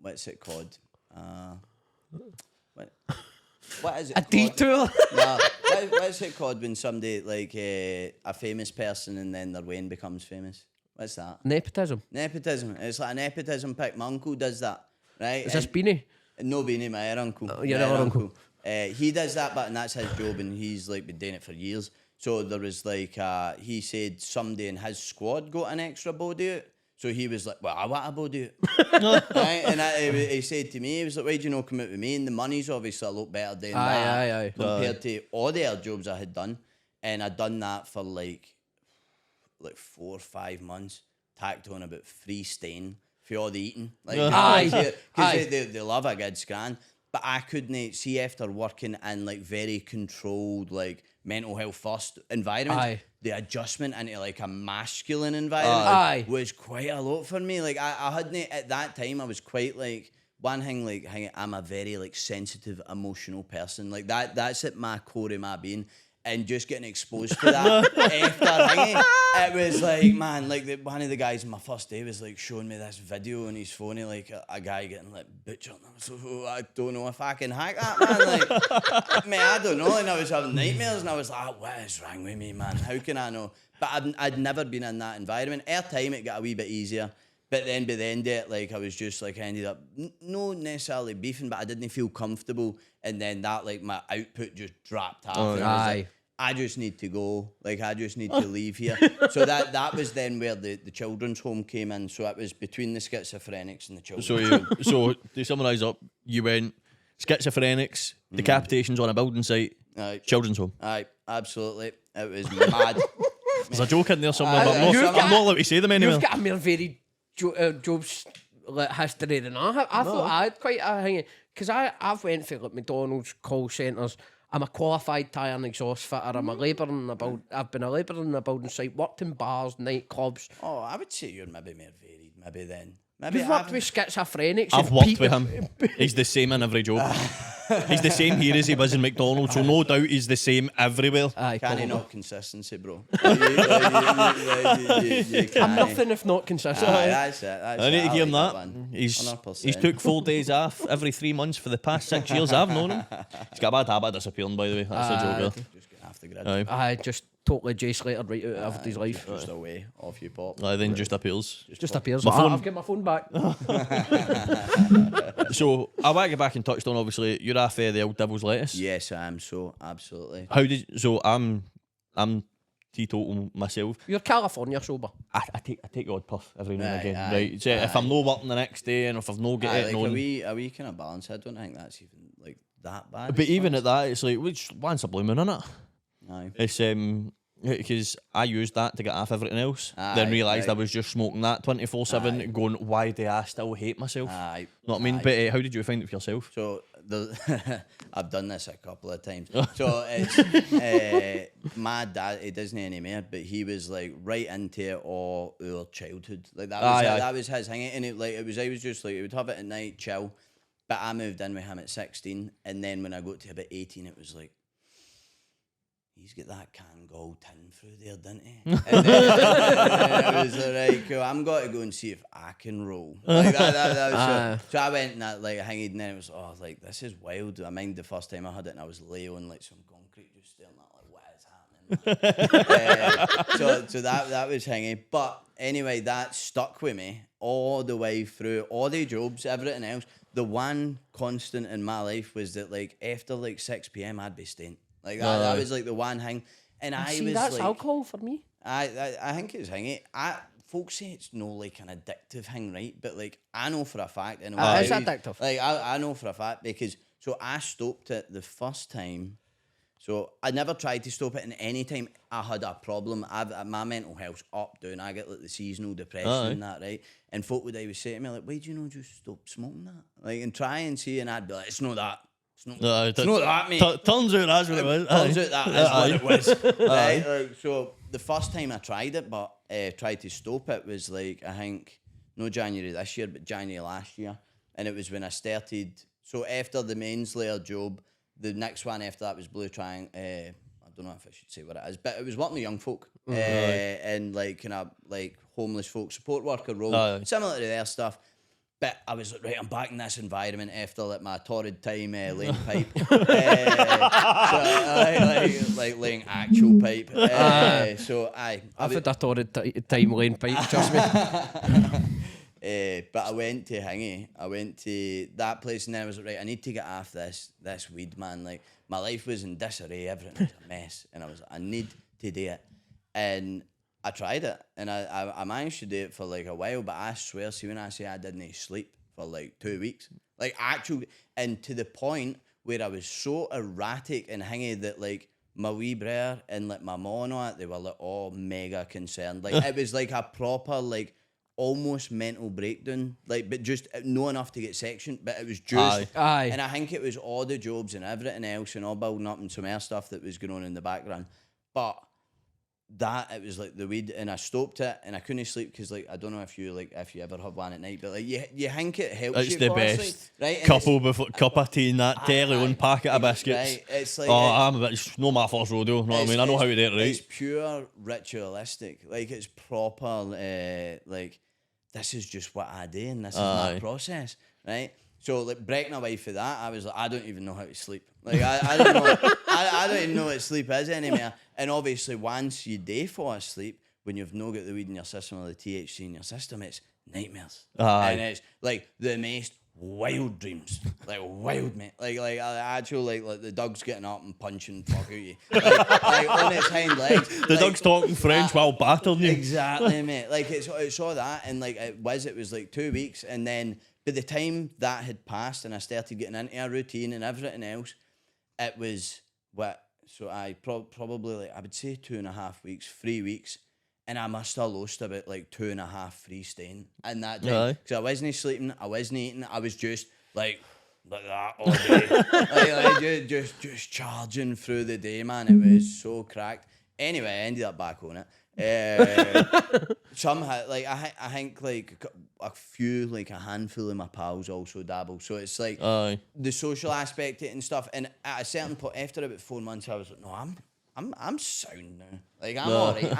what's it called? What is it A called? detour. No, what's it called when somebody like a famous person and then their Wayne becomes famous? What's that? Nepotism. Nepotism. It's like a nepotism pick. My uncle does that, right? Is this Beany? No, Beany, my other uncle. Your My other other uncle. He does that, and that's his job, and he's like been doing it for years. So there was like he said somebody in his squad got an extra body out. So he was like, well, I want a body out. Right? And he said to me, he was like, why do you not come out with me? And the money's obviously a lot better than that Aye. compared to all the other jobs I had done. And I'd done that for like 4 or 5 months, tacked on about 3 staying for all the eating. Like, Aye. because they love a good scran. But I couldn't see after working in like very controlled, like mental health first environment. Aye. The adjustment into like a masculine environment Aye. was quite a lot for me. Like I hadn't at that time. I was quite like one thing. Like I'm a very like sensitive, emotional person. Like that's at my core of my being. And just getting exposed to that after hanging, it was like, man, like one of the guys on my first day was like showing me this video on his phone of like a guy getting like butchered. And I was like, oh, I don't know if I can hack that, man. Like, man, I don't know. And I was having nightmares, and I was like, what is wrong with me, man? How can I know? But I'd never been in that environment. At time, it got a wee bit easier. But then by the end of it, like I was just like I ended up no necessarily beefing, but I didn't feel comfortable. And then that like my output just dropped half. And I was like, I just need to go. Like I just need to leave here. So that was then where the children's home came in. So it was between the schizophrenics and the children's. So to summarise up, you went schizophrenics, decapitations on a building site, children's home. Aye, absolutely. It was mad. There's a joke in there somewhere, but I'm not allowed to say them anyway. You've got a more very jobs like history than I have. I thought I had quite a thing because I've went for like McDonald's call centres. I'm a qualified tyre and exhaust fitter. I'm a labourer in the build. I've been a labourer in the building site. Worked in bars, nightclubs. Oh, I would say you're maybe more varied. Maybe then. Maybe You've worked with schizophrenics. I've worked with him. He's the same in every job. He's the same here as he was in McDonald's, so no doubt he's the same everywhere. Can he not consistency, bro? I'm nothing if not consistent. That's it. I need to give him that. He's 100%. took 4 days off every 3 months for the past 6 years I've known him. He's got a bad habit of disappearing, by the way. That's a joke there. Just getting off the grid. I just totally Jay Slater right out of his life. Just away off you pop. Then just appears. Just appears. My phone- I've got my phone back. So I want to get back and touched on, obviously, you're off the old devil's lettuce. Yes, I am so absolutely. I'm teetotal myself. You're California sober. I take the odd puff every now and Aye, again. aye, Right. So if I'm not working the next day and if I've not got it Like on. a wee kind of balance. I don't think that's even like that bad. But even at that, it's like which once a blue moon, innit? Aye. It's because I used that to get off everything else. Aye, then realised aye. I was just smoking that 24/7, going, why do I still hate myself? Aye. Know what I mean? Aye. But how did you find it for yourself? So I've done this a couple of times. So it's my dad. He doesn't anymore, but he was like right into it all our childhood. Like that was his thing. And I was just like he would have it at night, chill. But I moved in with him at 16, and then when I got to about 18, it was like, he's got that Kangol tin through there, didn't he? And then it was like, cool, I'm going to go and see if I can roll. Like that was so I went and that, like, hanging, and then it was, like, this is wild. I mind the first time I had it, and I was laying on, like, some concrete, just staring at, like, what is happening? So that was hanging. But anyway, that stuck with me all the way through, all the jobs, everything else. The one constant in my life was that, like, after, like, 6 p.m, I'd be staying. Like that was like the one thing, and I was that's like, alcohol for me. I think it's hanging. Folks say it's no like an addictive thing, right? But like I know for a fact, and it's addictive. Like I know for a fact because so I stopped it the first time. So I never tried to stop it, and any time I had a problem, my mental health's up, down. I get like the seasonal depression and that, right? And folk would always say to me like, "Why do you not just stop smoking that?" Like and try and see, and I'd be like, "It's not that." It's not that, mate. Turns out that's what it was. Turns out that is what it was. Right? Like, so the first time I tried it, but tried to stop it, was like, I think, no January this year, but January last year. And it was when I started. So after the men's layer job, the next one after that was Blue Triangle. I don't know if I should say what it is, but it was working with young folk. And like kind of like homeless folk support worker role, Aye. similar to their stuff. But I was like, right, I'm back in this environment after like my torrid time laying pipe. Like laying actual pipe. So I've had a torrid time laying pipe, trust me. But I went to Hingy. I went to that place, and then I was like, right, I need to get off this weed, man. Like, my life was in disarray, everything was a mess, and I was like, I need to do it. And I tried it, and I managed to do it for like a while, but I swear, see, when I say I didn't sleep for like 2 weeks, like actual, and to the point where I was so erratic and Hingy that like my wee brother and like my mom and all that, they were like all mega concerned. Like, it was like a proper like almost mental breakdown, like, but just no enough to get sectioned, but it was just, Aye. and I think it was all the jobs and everything else and all building up and some more stuff that was going on in the background, but that it was like the weed, and I stopped it, and I couldn't sleep because like I don't know if you ever have one at night, but like you think it helps It's you the fall best. asleep, right? And Cup of tea and that telly, one packet of biscuits. right, it's like I'm a bit, it's no my first rodeo, you know what I mean? I know how to do it It's right. pure ritualistic, like it's proper, like this is just what I do, and this is my process, right? So like breaking away for that, I was like, I don't even know how to sleep. Like I don't know, I don't even know what sleep is anymore. And obviously, once you do fall asleep, when you've not got the weed in your system or the THC in your system, it's nightmares. Aye. And it's like the most wild dreams, like wild, mate. Like actual like the dog's getting up and punching fuck out you, like on its hind legs. The dog's talking French while battering you. Exactly, mate. Like it's all that, and like it was like 2 weeks, and then by the time that had passed and I started getting into a routine and everything else, it was what. So I probably like I would say 2.5 weeks, 3 weeks, and I must have lost about like 2.5 free staying in that day because I wasn't sleeping, I wasn't eating, I was just like that all day, just charging through the day, man. It was so cracked. Anyway, I ended up back on it. Somehow, like I think like a few, like a handful of my pals also dabble. So it's like the social aspect of it and stuff. And at a certain point, after about 4 months, I was like, no, I'm sound now. Like I'm alright.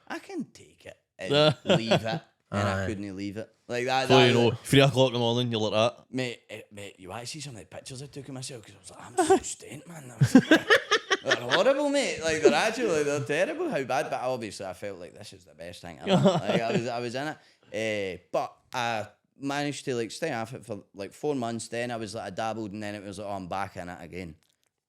I can take it and leave it. And I couldn't leave it. Like that. So you know, 3 o'clock in the morning, you're like that. Mate, you want to see some of the pictures I took of myself? Because I was like, I'm so stained, man. They're horrible, mate. Like they're terrible. How bad? But obviously, I felt like this is the best thing ever. Like I was in it. But I managed to like stay off it for like 4 months. Then I was like, I dabbled, and then it was like, oh, I'm back in it again,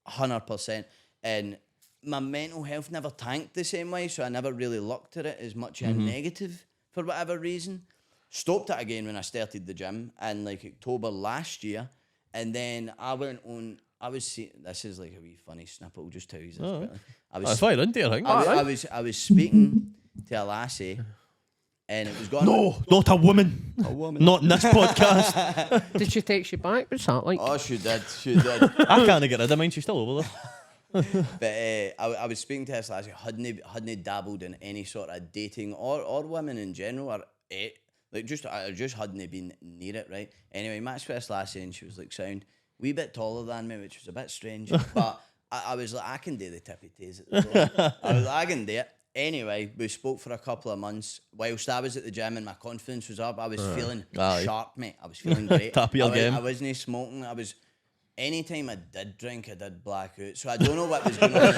100%. And my mental health never tanked the same way, so I never really looked at it as much a negative for whatever reason. Stopped it again when I started the gym in like October last year, and then I went on. I was seeing, this is like a wee funny snippet. I'll just tell you this. Quickly. That's fine, isn't it? I think. I was speaking to a lassie, and it was going. No, not a woman. A woman. Not in this podcast. Did she text you back? What's that like? Oh, she did. I can't get rid of mine. She's still over there. But I was speaking to this lassie. Hadn't dabbled in any sort of dating or women in general, or like I just hadn't been near it, right? Anyway, matched with this lassie, and she was like sound. Wee bit taller than me, which was a bit strange, but I was like, I can do the tippy tays at the door. I was like, I can do it. Anyway, we spoke for a couple of months. Whilst I was at the gym and my confidence was up, I was feeling sharp, mate. I was feeling great. Top of your game. I wasn't smoking. Anytime I did drink, I did black out. So I don't know what was going on.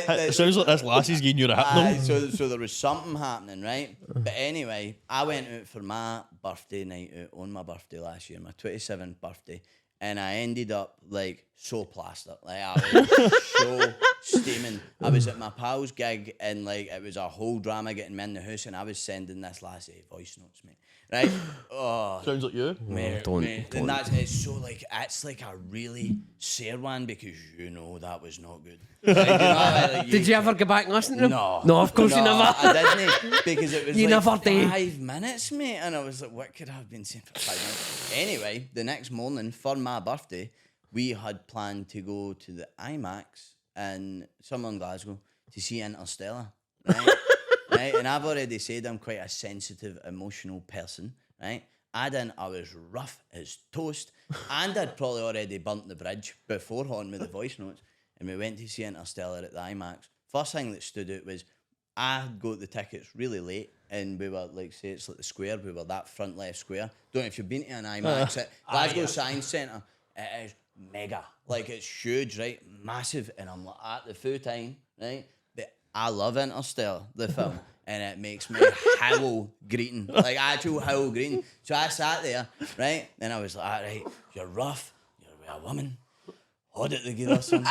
It sounds like this lassie's getting you a hypno. So there was something happening, right? But anyway, I went out for my birthday night out on my birthday last year, my 27th birthday, and I ended up like so plastered. Like I was so steaming. I was at my pal's gig, and like it was a whole drama getting me in the house, and I was sending this lassie voice notes, mate. Right? Oh, Sounds like you. mate, Don't. And it's so like it's like a really sore one because you know that was not good. Like, you know, like, Did you ever go back and listen to them? No. No, of course you never. I didn't because it was You like never did. 5 minutes, mate. And I was like, what could I have been saying for 5 minutes? Anyway, the next morning for my birthday, we had planned to go to the IMAX and somewhere in Glasgow to see Interstellar. Right? Right? And I've already said I'm quite a sensitive, emotional person, right? I was rough as toast, and I'd probably already burnt the bridge beforehand with the voice notes. And we went to see Interstellar at the IMAX. First thing that stood out was I got the tickets really late, and we were like, say it's like the square. We were that front left square. Don't know if you've been to an IMAX at Glasgow Science Centre. It is mega, like it's huge, right? Massive, and I'm like at the full time, right? But I love Interstellar, the film, and it makes me howl greeting, like actual howl greeting. So I sat there, right, and I was like, all right, you're rough, you're a woman, hold it together, son.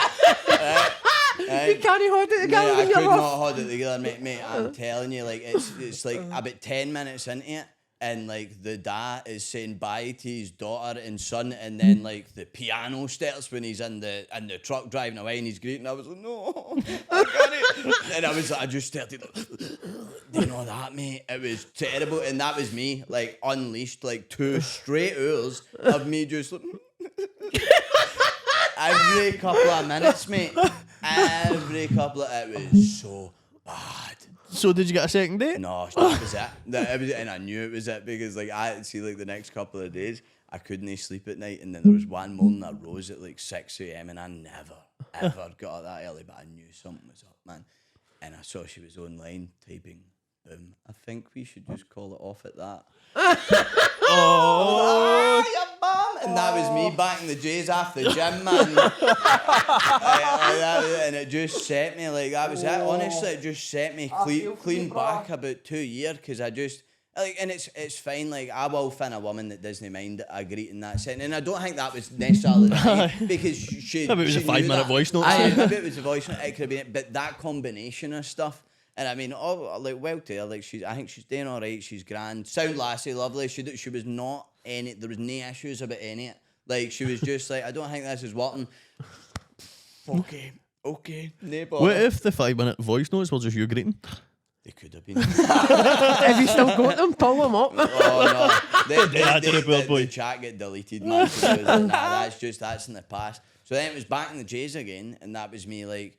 You can't hold it together I when could you're rough. not hold it together, mate. I'm telling you, like it's like about 10 minutes into it, and like the dad is saying bye to his daughter and son, and then like the piano starts when he's in the truck driving away, and he's greeting. I was like, no, I can't. And I was like, I just started. Do you know that, mate? It was terrible, and that was me, like unleashed, like 2 straight hours of me just. Like, every couple of minutes, mate. Every couple of it was so bad. So did you get a second date? No, that was it. That was it, and I knew it was it because like I see like the next couple of days I couldn't sleep at night, and then there was one morning I rose at like 6 a.m. and I never ever got up that early, but I knew something was up, man. And I saw she was online typing. I think we should just call it off at that. Oh, you bum! And that was me back in the J's after the gym, man. And it just set me like that was it. Honestly, it just set me clean back about 2 years because I just like, and it's fine. Like I will find a woman that doesn't mind a greeting that setting, and I don't think that was necessarily right because she. Maybe it was a 5-minute voice note. Maybe it was a voice note. It could have been it, but that combination of stuff. And I mean, like well to her, like I think she's doing all right. She's grand, sound lassie, lovely. She was not any. There was no issues about any of it. Like she was just like, I don't think this is working. Okay, no bother. What if the 5-minute voice notes were just you greeting? They could have been. Have you still got them? Pull them up. Oh no, boy. the chat get deleted, man. So it was like, nah, that's in the past. So then it was back in the J's again, and that was me like,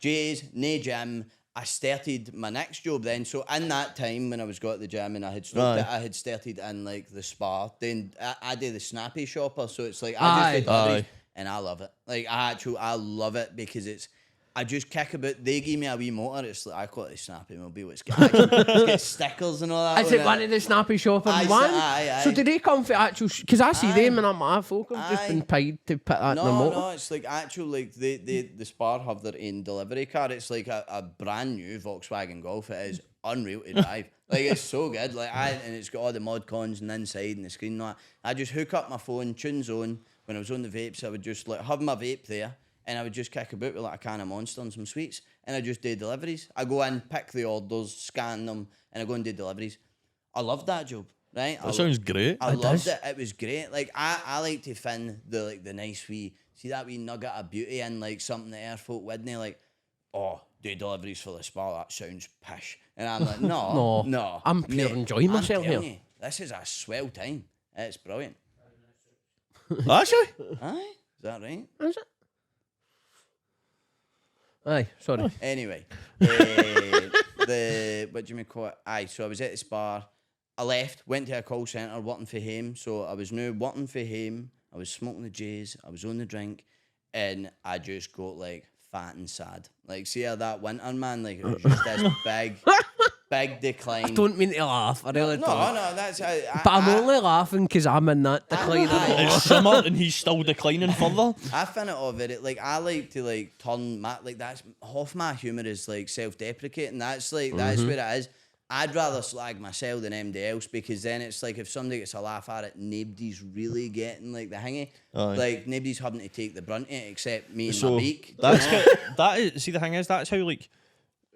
J's, no gym. I started my next job then. So in that time when I was got at the gym and I had stopped it, I had started in like the spa. Then I do the snappy shopper. So it's like I just do deliveries, and I love it. Like I love it because I just kick about. They give me a wee motor. It's like I call it the snappy mobile. It's got stickers and all that. Is it one of the snappy shoppers one? Aye. So do they come for actual? Because I see them and I'm like, folk have just been paid to put that in the motor. No, it's like actual like the Spar have their own delivery car. It's like a brand new Volkswagen Golf. It is unreal to drive. Like it's so good. Like and it's got all the mod cons and inside and the screen and all that. I just hook up my phone, tunes on. When I was on the vapes, I would just like have my vape there. And I would just kick about with like a can of Monster and some sweets. And I just do deliveries. I go in, pick the orders, scan them, and I go and do deliveries. I loved that job, right? That sounds great. I loved it. It was great. Like I like to find the nice wee, see that wee nugget of beauty in like something that air folk wouldn't like, oh, do deliveries for the spa, that sounds pish. And I'm like, no. I'm pure enjoying myself here. You, this is a swell time. It's brilliant. Actually? Aye, is that right? Is it? Aye, sorry. Anyway, what do you call it? Aye, so I was at the spa. I left, went to a call centre, working for him. So I was now working for him. I was smoking the J's. I was on the drink, and I just got like fat and sad. Like, see how that winter, man? Like it was just this big decline. I don't mean to laugh. I really don't. No, that's. But I'm only laughing because I'm in that decline. It's summer and he's still declining further. I find it all very like I like to like turn my like that's half my humour is like self-deprecating. That's like that's where it is. I'd rather slag myself than anybody else because then it's like if somebody gets a laugh at it, nobody's really getting like the hingy. Like nobody's having to take the brunt of it except me and my beak. That's that is. See, the thing is, that's how like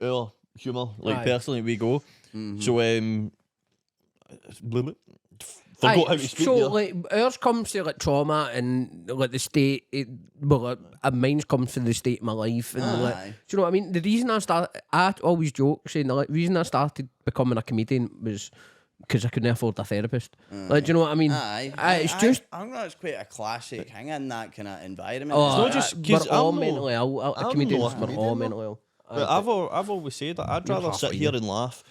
our humour, like personally, we go. So forgot how to speak. So there. like ours comes to like trauma and like the state. Mine's comes to the state of my life and like, do you know what I mean? The reason I always joke saying the reason I started becoming a comedian was because I couldn't afford a therapist. Like, do you know what I mean? It's just. I think that's quite a classic thing in that kind of environment. It's not just because we're all mentally ill. Comedians, not a we're all mentally ill. But I've always said that I'd rather sit here and laugh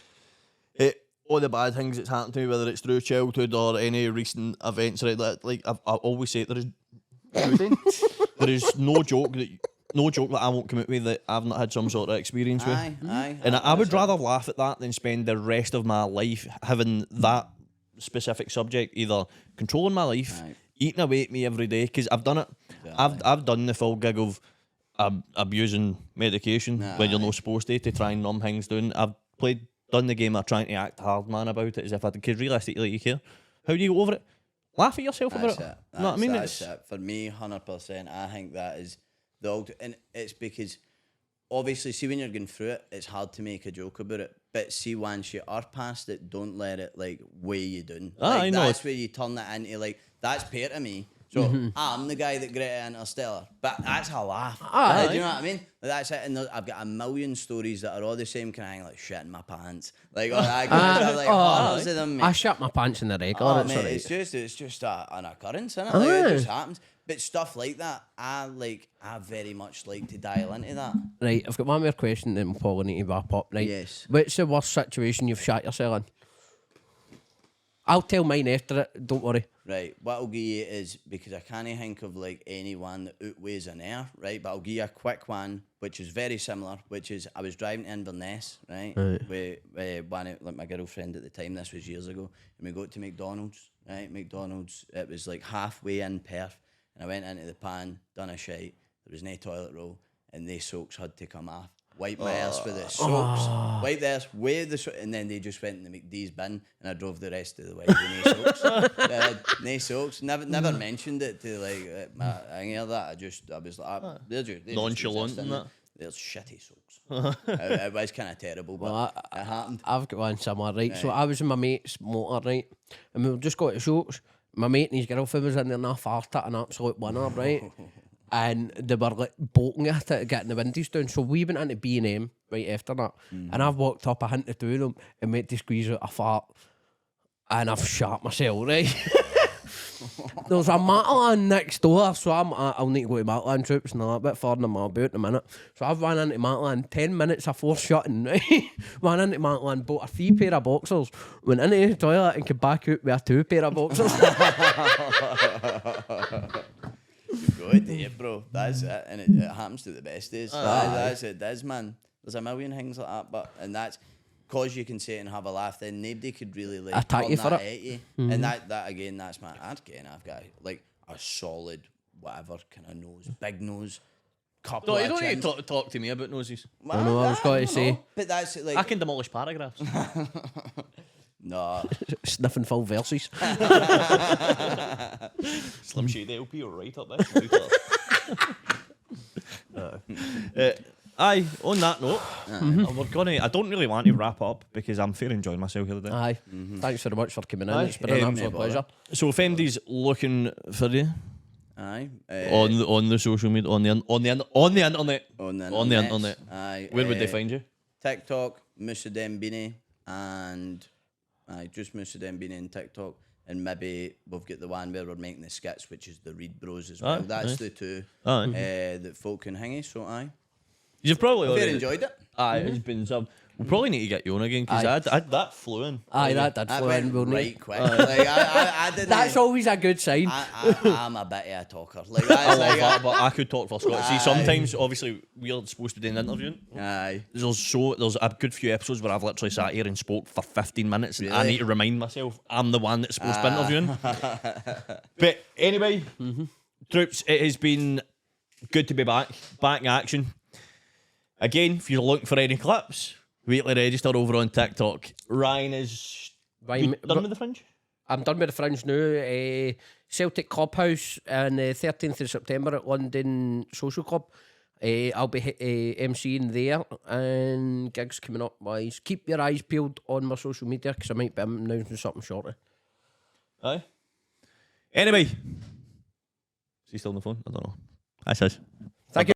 at all the bad things that's happened to me, whether it's through childhood or any recent events. Right, like I always say, there is no joke that no joke that I won't come out with that I've not had some sort of experience with. Aye. And I would rather laugh at that than spend the rest of my life having that specific subject either controlling my life, eating away at me every day, because I've done it. I've done the full gig of abusing medication when you're not supposed to try and numb things down. I've done the game of trying to act hard man about it as if I did, because realistically you care. How do you go over it? Laugh at yourself about it. You know what I mean? That's it. For me, 100%, I think that is the and it's because obviously, see, when you're going through it, it's hard to make a joke about it. But see, once you are past it, don't let it like weigh you down. I know. That's where you turn it into like, that's pair to me. So I'm the guy that Greta Interstellar, but that's a laugh. Do you know what I mean? Like, that's it. And I've got a million stories that are all the same kind of like shit in my pants. Like, hundreds of them. I shit my pants in the regular. Oh, mate, it's just an occurrence, isn't it? Like, it just happens. But stuff like that, I very much like to dial into that. Right, I've got one more question, then we'll probably need to wrap up. Right. Yes. What's the worst situation you've shot yourself in? I'll tell mine after it. Don't worry. Right, what I'll give you is, because I can't think of like anyone that outweighs an air, right? But I'll give you a quick one, which is very similar. Which is, I was driving to Inverness, right, with one of, like, my girlfriend at the time. This was years ago, and we got to McDonald's, right? McDonald's. It was like halfway in Perth, and I went into the pan, done a shite. There was no toilet roll, and they socks had to come off. Wipe my ass with the soaps, wipe the ass with the soaps, and then they just went in the McD's bin, and I drove the rest of the way with no soaps. No soaps. Never mentioned it to like any of that. I was like, they're just nonchalant and that. There's shitty soaps. It was kind of terrible, but it happened. I've got one similar, right? So I was in my mate's motor, right, and we just got to shows. My mate and his girlfriend was in there, and I farted an absolute winner, right? And they were like bolting at it, getting the windows down. So we went into B&M right after that. And I've walked up, I hinted to them and went to squeeze out a fart. And I've shot myself, right? There was a Matalan next door, so I'll need to go to Matalan Troops and a bit further than my boot in a minute. So I've run into Matalan 10 minutes before shutting, right? Ran into Matalan, bought a 3 pair of boxers, went into the toilet and came back out with a 2 pair of boxers. Good day, bro. That's it, and it happens to the best days. That's it, does, man. There's a million things like that, and that's because you can say it and have a laugh. Then nobody could really like attack you for it. At you. And that again, that's my again. I've got like a solid whatever kind of nose, big nose. Couple. No, you don't need to talk to me about noses. I know. I was going to say, but that's like I can demolish paragraphs. No. Sniffing full verses. Slim Shady LP are right up there. Aye, on that note, we're gonna. I don't really want to wrap up because I'm fair enjoying myself here today. Aye. Thanks very much for coming in. It's been an absolute pleasure. So if anybody's looking for you, aye, on the social media, on the internet, aye, where would they find you? TikTok, Moussa Beany, and just Moussa Beany and TikTok, and maybe we've got the one where we're making the skits, which is the Reed Bros as well. That's the two that folk can hang. So aye. You've probably already enjoyed it. Aye, it's been some. We'll probably need to get you on again because I that flew in. Aye, that did flew in. We'll right quick. Like, I didn't. That's always a good sign. I'm a bit of a talker. Like, I love that, but I could talk for Scott. See, sometimes obviously we're supposed to be doing interviewing. Aye. There's a good few episodes where I've literally sat here and spoke for 15 minutes, and I need to remind myself I'm the one that's supposed to be interviewing. But anyway, troops, it has been good to be back in action. Again, if you're looking for any clips, weekly register over on TikTok. Ryan is done with the Fringe? I'm done with the Fringe now. Celtic Clubhouse on the 13th of September at London Social Club. I'll be MCing there, and gigs coming up wise. Keep your eyes peeled on my social media because I might be announcing something shortly. Aye. Anyway, is he still on the phone? I don't know. That's us. Thank you.